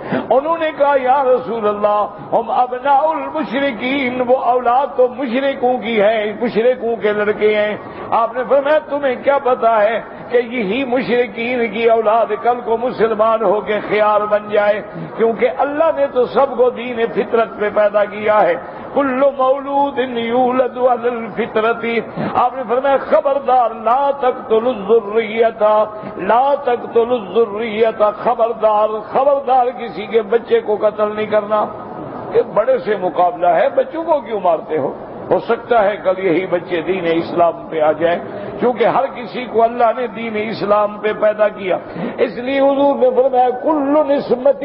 انہوں نے کہا یا رسول اللہ ہم ابناء المشرکین، وہ اولاد تو مشرکوں کی ہے، مشرکوں کے لڑکے ہیں. آپ نے فرمایا تمہیں کیا پتا ہے کہ یہی مشرکین کی اولاد کل کو مسلمان ہو کے خیار بن جائے، کیونکہ اللہ نے تو سب کو دین فطرت پہ پیدا کیا ہے۔ کل مولود یولد علی الفطرت، آپ نے فرمایا خبردار لا تقتلوا الذریۃ، لا تقتلوا الذریۃ، خبردار کسی کے بچے کو قتل نہیں کرنا۔ کہ بڑے سے مقابلہ ہے، بچوں کو کیوں مارتے ہو سکتا ہے کل یہی بچے دین اسلام پہ آ جائیں، کیونکہ ہر کسی کو اللہ نے دین اسلام پہ پیدا کیا۔ اس لیے حضور نے فرمایا کل نسمۃ،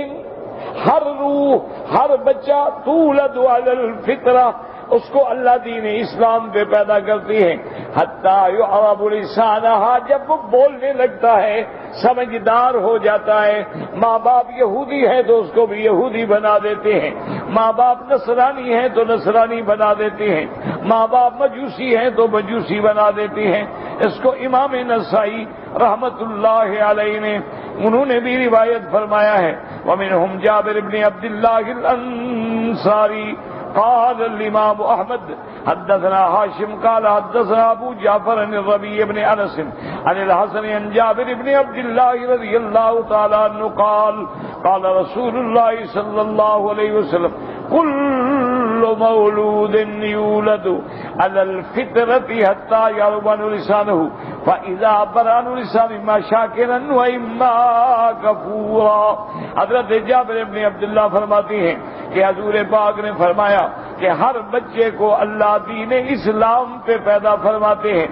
ہر روح، ہر بچہ تولد علی الفطرہ، اس کو اللہ دین اسلام پہ پیدا کرتی ہے۔ حتیٰ یعرب لسانہا، جب وہ بولنے لگتا ہے، سمجھدار ہو جاتا ہے۔ ماں باپ یہودی ہے تو اس کو بھی یہودی بنا دیتے ہیں، ماں باپ نصرانی ہیں تو نصرانی بنا دیتے ہیں، ماں باپ مجوسی ہیں تو مجوسی بنا دیتے ہیں۔ اس کو امام نسائی رحمت اللہ علیہ نے انہوں نے بھی روایت فرمایا ہے، ومنہم جابر بن عبد اللہ الانصاری قال الامام احمد حدثنا هاشم قال حدثنا ابو جعفر عن الربيع بن انس عن الحسن عن جابر بن عبد الله رضي الله تعالى عنه قال قال رسول الله صلى الله عليه وسلم كل مولود يولد على الفطرة حتى يربن لسانه فإذا برهن لسانه إما شاكرا وإما كفورا۔ حضرت جابر بن عبداللہ فرماتی ہیں کہ حضور پاک نے فرمایا کہ ہر بچے کو اللہ دین اسلام پہ پیدا فرماتے ہیں،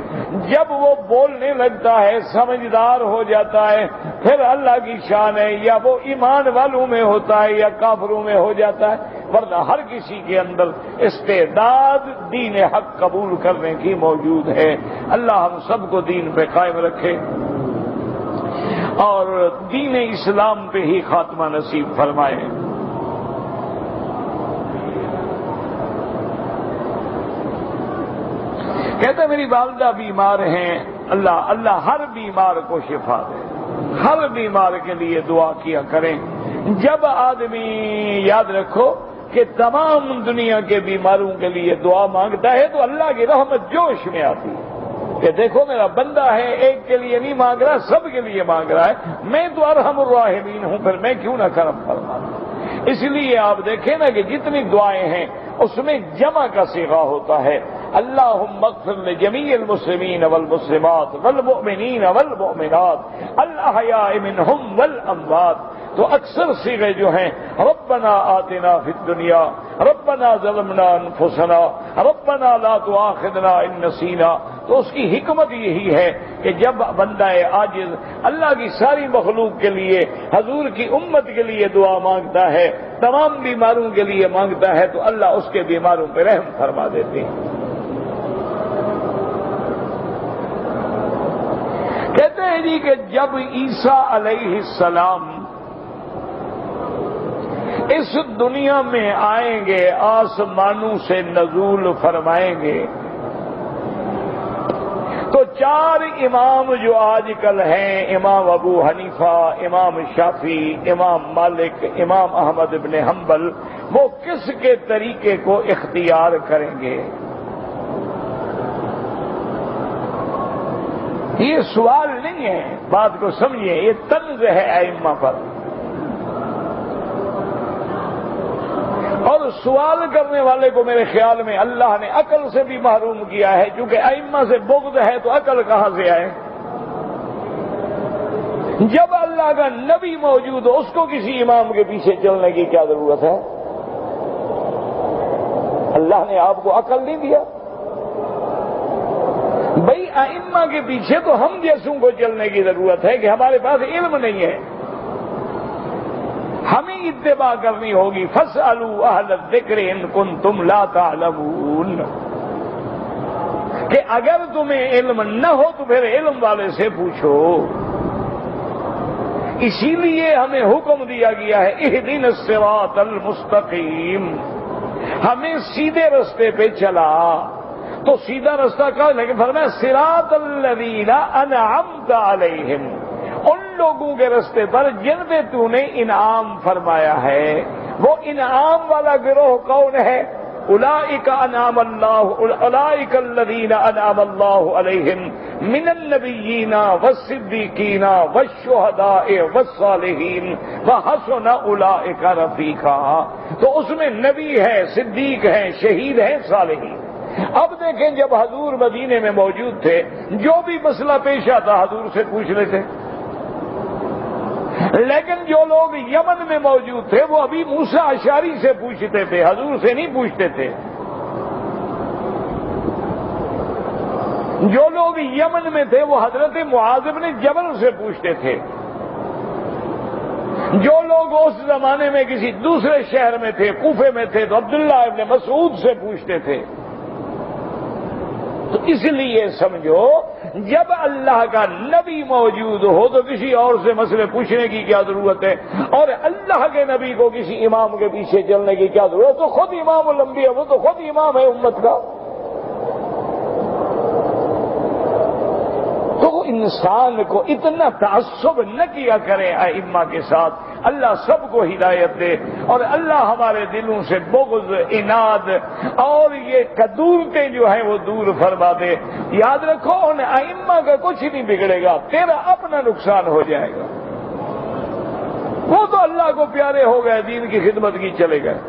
جب وہ بولنے لگتا ہے، سمجھدار ہو جاتا ہے، پھر اللہ کی شان ہے، یا وہ ایمان والوں میں ہوتا ہے یا کافروں میں ہو جاتا ہے، ورنہ ہر کسی کے اندر استعداد دین حق قبول کرنے کی موجود ہے۔ اللہ ہم سب کو دین پہ قائم رکھے اور دین اسلام پہ ہی خاتمہ نصیب فرمائے۔ کہتے میری والدہ بیمار ہیں، اللہ ہر بیمار کو شفا دے، ہر بیمار کے لیے دعا کیا کریں۔ جب آدمی یاد رکھو کہ تمام دنیا کے بیماروں کے لیے دعا مانگتا ہے تو اللہ کی رحمت جوش میں آتی ہے کہ دیکھو میرا بندہ ہے، ایک کے لیے نہیں مانگ رہا، سب کے لیے مانگ رہا ہے، میں تو ارحم الراحمین ہوں، پھر میں کیوں نہ کرم فرماؤں۔ اس لیے آپ دیکھیں نا کہ جتنی دعائیں ہیں اس میں جمع کا صیغہ ہوتا ہے، اللہم اغفر لجمیع المسلمین والمسلمات والمؤمنین والمؤمنات الاحیاء منہم والاموات۔ تو اکثر صیغے جو ہیں ربنا آتنا فی الدنیا، ربنا ظلمنا انفسنا، ربنا لا تؤاخذنا ان نسینا، تو اس کی حکمت یہی ہے کہ جب بندہ عاجز اللہ کی ساری مخلوق کے لیے، حضور کی امت کے لیے دعا مانگتا ہے، تمام بیماروں کے لیے مانگتا ہے، تو اللہ اس کے بیماروں پہ رحم فرما دیتے ہیں۔ کہتے ہیں جی کہ جب عیسیٰ علیہ السلام اس دنیا میں آئیں گے، آسمانوں سے نزول فرمائیں گے، تو چار امام جو آج کل ہیں، امام ابو حنیفہ، امام شافعی، امام مالک، امام احمد بن حنبل، وہ کس کے طریقے کو اختیار کریں گے؟ یہ سوال نہیں ہے، بات کو سمجھیے، یہ طنز ہے ائمہ پر۔ اور سوال کرنے والے کو میرے خیال میں اللہ نے عقل سے بھی محروم کیا ہے، کیونکہ ائمہ سے بغض ہے تو عقل کہاں سے آئے؟ جب اللہ کا نبی موجود ہو اس کو کسی امام کے پیچھے چلنے کی کیا ضرورت ہے؟ اللہ نے آپ کو عقل نہیں دیا؟ بھئی ائمہ کے پیچھے تو ہم جیسوں کو چلنے کی ضرورت ہے کہ ہمارے پاس علم نہیں ہے، ہمیں اتباع کرنی ہوگی۔ فاسألوا اہل الذکر ان کنتم لا تعلمون، کہ اگر تمہیں علم نہ ہو تو پھر علم والے سے پوچھو۔ اسی لیے ہمیں حکم دیا گیا ہے اہدنا الصراط المستقیم، ہمیں سیدھے رستے پہ چلا۔ تو سیدھا رستہ کہا، لیکن فرمایا صراط الذین انعمت علیہم، ان لوگوں کے رستے پر جن پہ تو نے انعام فرمایا ہے۔ وہ انعام والا گروہ کون ہے؟ اولئک الذین انعم اللہ علیہم من النبیین والصدیقین والشہداء والصالحین وحسن اولئک رفیقا. تو اس میں نبی ہے، صدیق ہیں، شہید ہیں، صالحین. اب دیکھیں جب حضور مدینے میں موجود تھے جو بھی مسئلہ پیش آتا حضور سے پوچھ لیتے، لیکن جو لوگ یمن میں موجود تھے وہ ابھی موسیٰ اشعری سے پوچھتے تھے، حضور سے نہیں پوچھتے تھے. جو لوگ یمن میں تھے وہ حضرت معاذ بن جبل سے پوچھتے تھے. جو لوگ اس زمانے میں کسی دوسرے شہر میں تھے، کوفے میں تھے، تو عبداللہ ابن مسعود سے پوچھتے تھے. تو اس لیے سمجھو جب اللہ کا نبی موجود ہو تو کسی اور سے مسئلے پوچھنے کی کیا ضرورت ہے، اور اللہ کے نبی کو کسی امام کے پیچھے چلنے کی کیا ضرورت؟ تو خود امام الانبیاء، وہ تو خود امام ہے امت کا. تو انسان کو اتنا تعصب نہ کیا کرے ائمہ کے ساتھ. اللہ سب کو ہدایت دے اور اللہ ہمارے دلوں سے بغض، عناد اور یہ کدورتیں جو ہیں وہ دور فرما دے. یاد رکھو ان ائمہ کا کچھ نہیں بگڑے گا، تیرا اپنا نقصان ہو جائے گا. وہ تو اللہ کو پیارے ہو گئے، دین کی خدمت کی چلے گئے.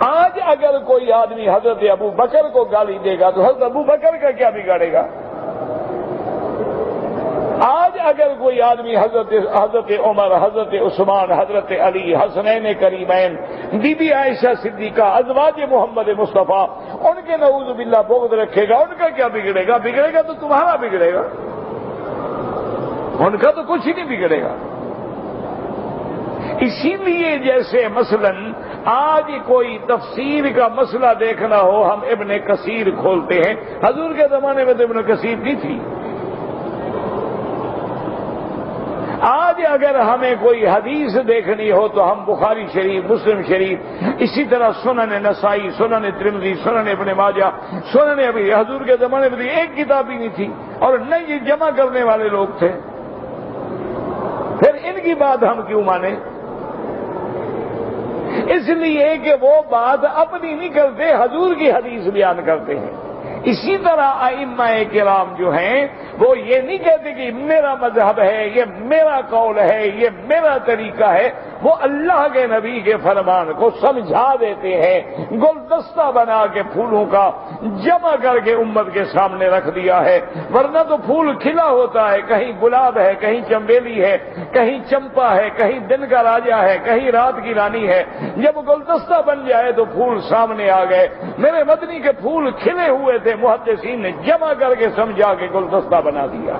آج اگر کوئی آدمی حضرت ابو بکر کو گالی دے گا تو حضرت ابو بکر کا کیا بگاڑے گا؟ آج اگر کوئی آدمی حضرت عمر، حضرت عثمان، حضرت علی، حسنین کریمین، بی بی عائشہ صدیقہ، ازواج محمد مصطفیٰ، ان کے نعوذ باللہ بغض رکھے گا، ان کا کیا بگڑے گا؟ بگڑے گا تو تمہارا بگڑے گا، ان کا تو کچھ ہی نہیں بگڑے گا. اسی لیے جیسے مثلا آج کوئی تفسیر کا مسئلہ دیکھنا ہو ہم ابن کثیر کھولتے ہیں. حضور کے زمانے میں تو ابن کثیر نہیں تھی. آج اگر ہمیں کوئی حدیث دیکھنی ہو تو ہم بخاری شریف، مسلم شریف، اسی طرح سنن نسائی، سنن ترمذی، سنن ابن ماجہ، سنن ابی. حضور کے زمانے میں ایک کتاب ہی نہیں تھی اور نہ یہ جمع کرنے والے لوگ تھے. پھر ان کی بات ہم کیوں مانیں؟ اس لیے کہ وہ بات اپنی نہیں کرتے، حضور کی حدیث بیان کرتے ہیں. اسی طرح ائمہ کرام جو ہیں وہ یہ نہیں کہتے کہ میرا مذہب ہے، یہ میرا قول ہے، یہ میرا طریقہ ہے. وہ اللہ کے نبی کے فرمان کو سمجھا دیتے ہیں. گلدستہ بنا کے پھولوں کا جمع کر کے امت کے سامنے رکھ دیا ہے. ورنہ تو پھول کھلا ہوتا ہے، کہیں گلاب ہے، کہیں چنبیلی ہے، کہیں چمپا ہے، کہیں دن کا راجا ہے، کہیں رات کی رانی ہے. جب گلدستہ بن جائے تو پھول سامنے آ گئے. میرے مدنی کے پھول کھلے ہوئے تھے، محدثین نے جمع کر کے سمجھا کے گلدستہ بنا دیا.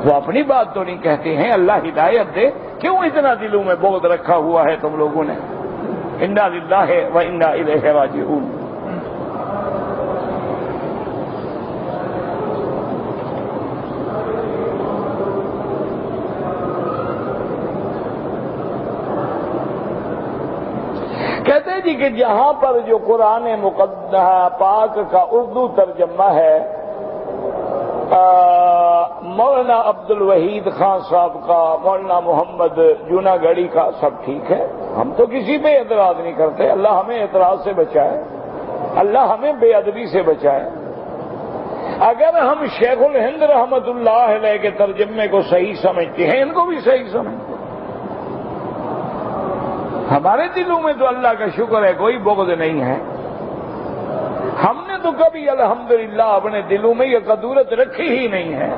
وہ اپنی بات تو نہیں کہتے ہیں. اللہ ہدایت دے. کیوں اتنا دلوں میں بغض رکھا ہوا ہے تم لوگوں نے؟ انا للہ و انا الیہ راجعون. کہتے ہیں جی کہ جہاں پر جو قرآن مقدس پاک کا اردو ترجمہ ہے مولانا عبد الوحید خان صاحب کا، مولانا محمد جوناگڑھی کا، سب ٹھیک ہے. ہم تو کسی پہ اعتراض نہیں کرتے. اللہ ہمیں اعتراض سے بچائے، اللہ ہمیں بے ادبی سے بچائے. اگر ہم شیخ الہند رحمت اللہ علیہ کے ترجمے کو صحیح سمجھتے ہیں، ان کو بھی صحیح سمجھتے ہیں. ہمارے دلوں میں تو اللہ کا شکر ہے کوئی بغض نہیں ہے. ہم نے تو کبھی الحمدللہ اپنے دلوں میں یہ قدورت رکھی ہی نہیں ہے.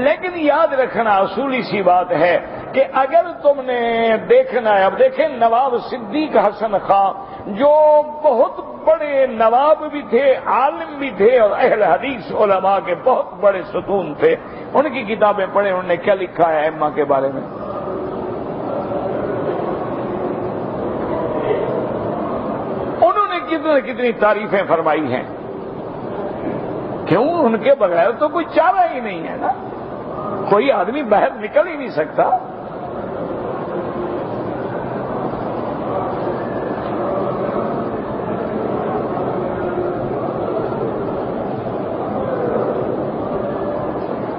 لیکن یاد رکھنا اصولی سی بات ہے کہ اگر تم نے دیکھنا ہے، اب دیکھیں نواب صدیق حسن خان جو بہت بڑے نواب بھی تھے، عالم بھی تھے اور اہل حدیث علماء کے بہت بڑے ستون تھے. ان کی کتابیں پڑھیں، انہوں نے کیا لکھا ہے ائمہ کے بارے میں. کتنی تعریفیں فرمائی ہیں. کیوں؟ ان کے بغیر تو کوئی چارہ ہی نہیں ہے نا. کوئی آدمی باہر نکل ہی نہیں سکتا.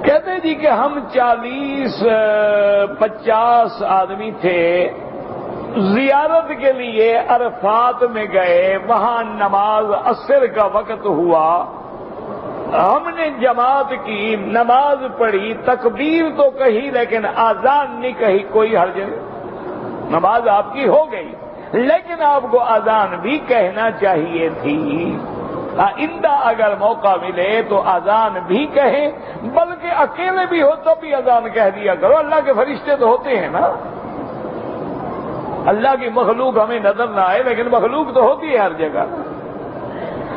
کہتے جی کہ ہم 40-50 آدمی تھے زیارت کے لیے عرفات میں گئے، وہاں نماز عصر کا وقت ہوا، ہم نے جماعت کی، نماز پڑھی، تکبیر تو کہی لیکن اذان نہیں کہی، کوئی حرج نہیں، نماز آپ کی ہو گئی، لیکن آپ کو اذان بھی کہنا چاہیے تھی۔ آئندہ اگر موقع ملے تو اذان بھی کہیں، بلکہ اکیلے بھی ہو تو بھی اذان کہہ دیا کرو، اللہ کے فرشتے تو ہوتے ہیں نا، اللہ کی مخلوق ہمیں نظر نہ آئے لیکن مخلوق تو ہوتی ہے ہر جگہ۔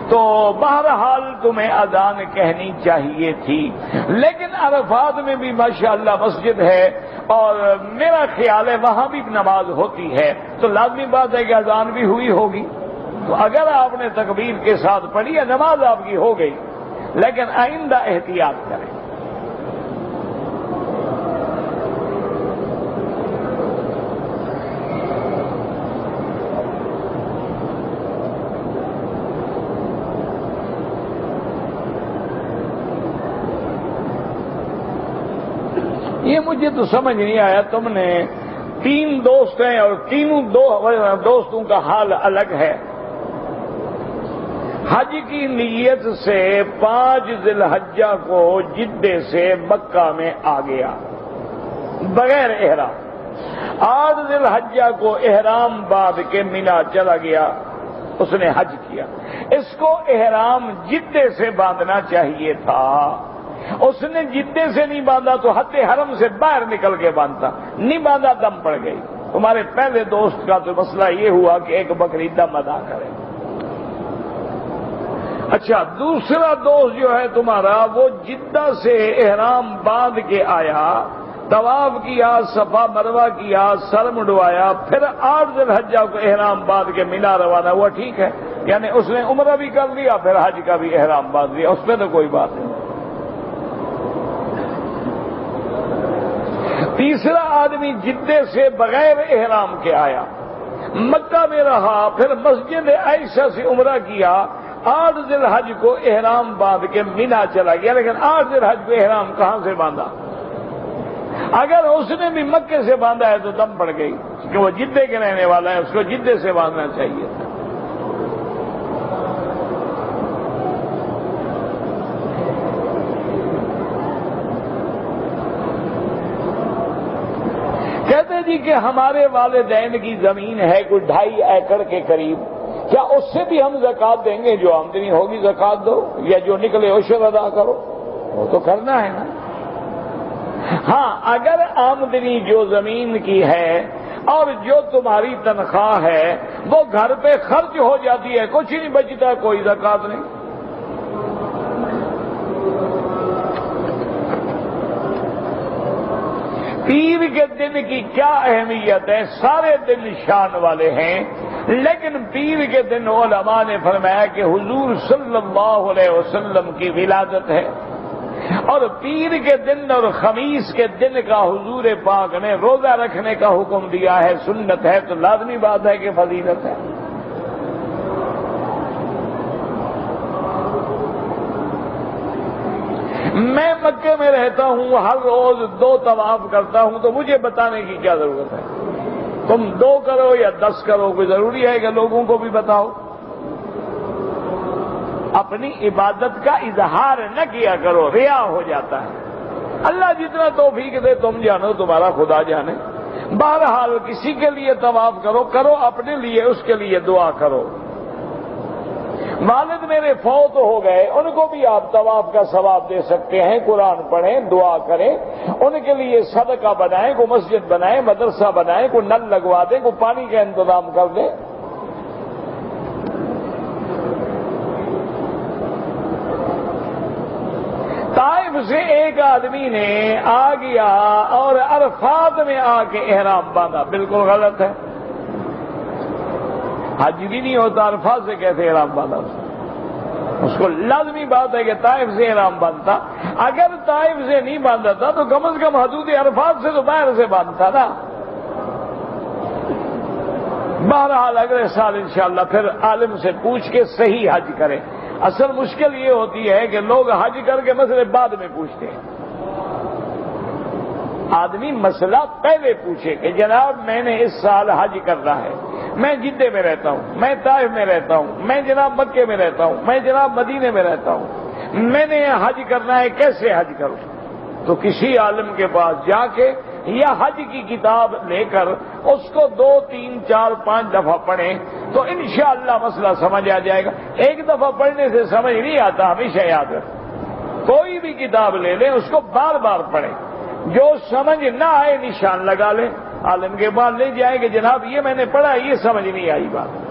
تو بہرحال تمہیں اذان کہنی چاہیے تھی، لیکن عرفات میں بھی ماشاءاللہ مسجد ہے اور میرا خیال ہے وہاں بھی نماز ہوتی ہے، تو لازمی بات ہے کہ اذان بھی ہوئی ہوگی۔ تو اگر آپ نے تکبیر کے ساتھ پڑھی ہے، نماز آپ کی ہو گئی، لیکن آئندہ احتیاط کریں۔ یہ مجھے تو سمجھ نہیں آیا، تم نے 3 دوست ہیں اور تینوں دوستوں کا حال الگ ہے۔ حج کی نیت سے 5 ذی الحجہ کو جدے سے مکہ میں آ گیا بغیر احرام، 8 ذی الحجہ کو احرام باندھ کے مینا چلا گیا، اس نے حج کیا، اس کو احرام جدے سے باندھنا چاہیے تھا، اس نے جدے سے نہیں باندھا تو حد حرم سے باہر نکل کے باندھتا، نہیں باندھا دم پڑ گئی۔ تمہارے پہلے دوست کا تو مسئلہ یہ ہوا کہ ایک بکری دم ادا کرے۔ اچھا، دوسرا دوست جو ہے تمہارا، وہ جدہ سے احرام باندھ کے آیا، طواف کیا، صفا مروہ کیا، سر مڈوایا، پھر 8 ذی الحجہ کو احرام باندھ کے مینا روانہ ہوا، ٹھیک ہے، یعنی اس نے عمرہ بھی کر لیا پھر حج کا بھی احرام باندھ لیا، اس پہ تو کوئی بات نہیں۔ تیسرا آدمی جدے سے بغیر احرام کے آیا، مکہ میں رہا، پھر مسجد عائشہ سے عمرہ کیا، 8 ذی الحج کو احرام باندھ کے مینا چلا گیا، لیکن 8 ذی الحج کو احرام کہاں سے باندھا؟ اگر اس نے بھی مکے سے باندھا ہے تو دم پڑ گئی، کہ وہ جدے کے رہنے والا ہے، اس کو جدے سے باندھنا چاہیے تھا۔ کہتے جی کہ ہمارے والدین کی زمین ہے کوئی 2.5 ایکڑ کے قریب، کیا اس سے بھی ہم زکوٰۃ دیں گے؟ جو آمدنی ہوگی زکوٰۃ دو، یا جو نکلے عشر ادا کرو، وہ تو کرنا ہے نا۔ ہاں، اگر آمدنی جو زمین کی ہے اور جو تمہاری تنخواہ ہے وہ گھر پہ خرچ ہو جاتی ہے، کچھ نہیں بچتا، کوئی زکوٰۃ نہیں۔ پیر کے دن کی کیا اہمیت ہے؟ سارے دن شان والے ہیں، لیکن پیر کے دن علماء نے فرمایا کہ حضور صلی اللہ علیہ وسلم کی ولادت ہے، اور پیر کے دن اور خمیس کے دن کا حضور پاک نے روزہ رکھنے کا حکم دیا ہے، سنت ہے، تو لازمی بات ہے کہ فضیلت ہے۔ میں مکے میں رہتا ہوں، ہر روز 2 طواف کرتا ہوں، تو مجھے بتانے کی کیا ضرورت ہے؟ تم 2 کرو یا 10 کرو، کوئی ضروری ہے کہ لوگوں کو بھی بتاؤ؟ اپنی عبادت کا اظہار نہ کیا کرو، ریا ہو جاتا ہے۔ اللہ جتنا توفیق دے تم جانو، تمہارا خدا جانے۔ بہرحال کسی کے لیے طواف کرو، اپنے لیے اس کے لیے دعا کرو۔ والد میرے فوت ہو گئے، ان کو بھی آپ طواف کا ثواب دے سکتے ہیں، قرآن پڑھیں، دعا کریں، ان کے لیے صدقہ بنائیں، کوئی مسجد بنائیں، مدرسہ بنائیں، کوئی نل لگوا دیں، کوئی پانی کا انتظام کر دیں۔ طائف سے ایک آدمی نے آ گیا اور عرفات میں آ کے احرام باندھا، بالکل غلط ہے، حج بھی نہیں ہوتا، عرفات سے کیسے احرام باندھا؟ اس کو لازمی بات ہے کہ طائف سے احرام باندھتا، اگر طائف سے نہیں باندھا تھا تو کم از کم حدود عرفات سے تو باہر سے باندھتا نا۔ بہرحال اگلے سال انشاءاللہ پھر عالم سے پوچھ کے صحیح حج کریں۔ اصل مشکل یہ ہوتی ہے کہ لوگ حج کر کے مسئلے بعد میں پوچھتے ہیں۔ آدمی مسئلہ پہلے پوچھے کہ جناب میں نے اس سال حج کرنا ہے، میں جدے میں رہتا ہوں، میں طائف میں رہتا ہوں، میں جناب مکے میں رہتا ہوں، میں جناب مدینے میں رہتا ہوں، میں نے حج کرنا ہے، کیسے حج کروں؟ تو کسی عالم کے پاس جا کے یا حج کی کتاب لے کر اس کو 2 3 4 5 دفعہ پڑھیں تو انشاءاللہ مسئلہ سمجھ آ جائے گا۔ ایک دفعہ پڑھنے سے سمجھ نہیں آتا، ہمیشہ یاد رکھیں، کوئی بھی کتاب لے لیں اس کو بار بار پڑھیں، جو سمجھ نہ آئے نشان لگا لیں، عالم کے بعد لے جائیں کہ جناب یہ میں نے پڑھا، یہ سمجھ نہیں آئی بات۔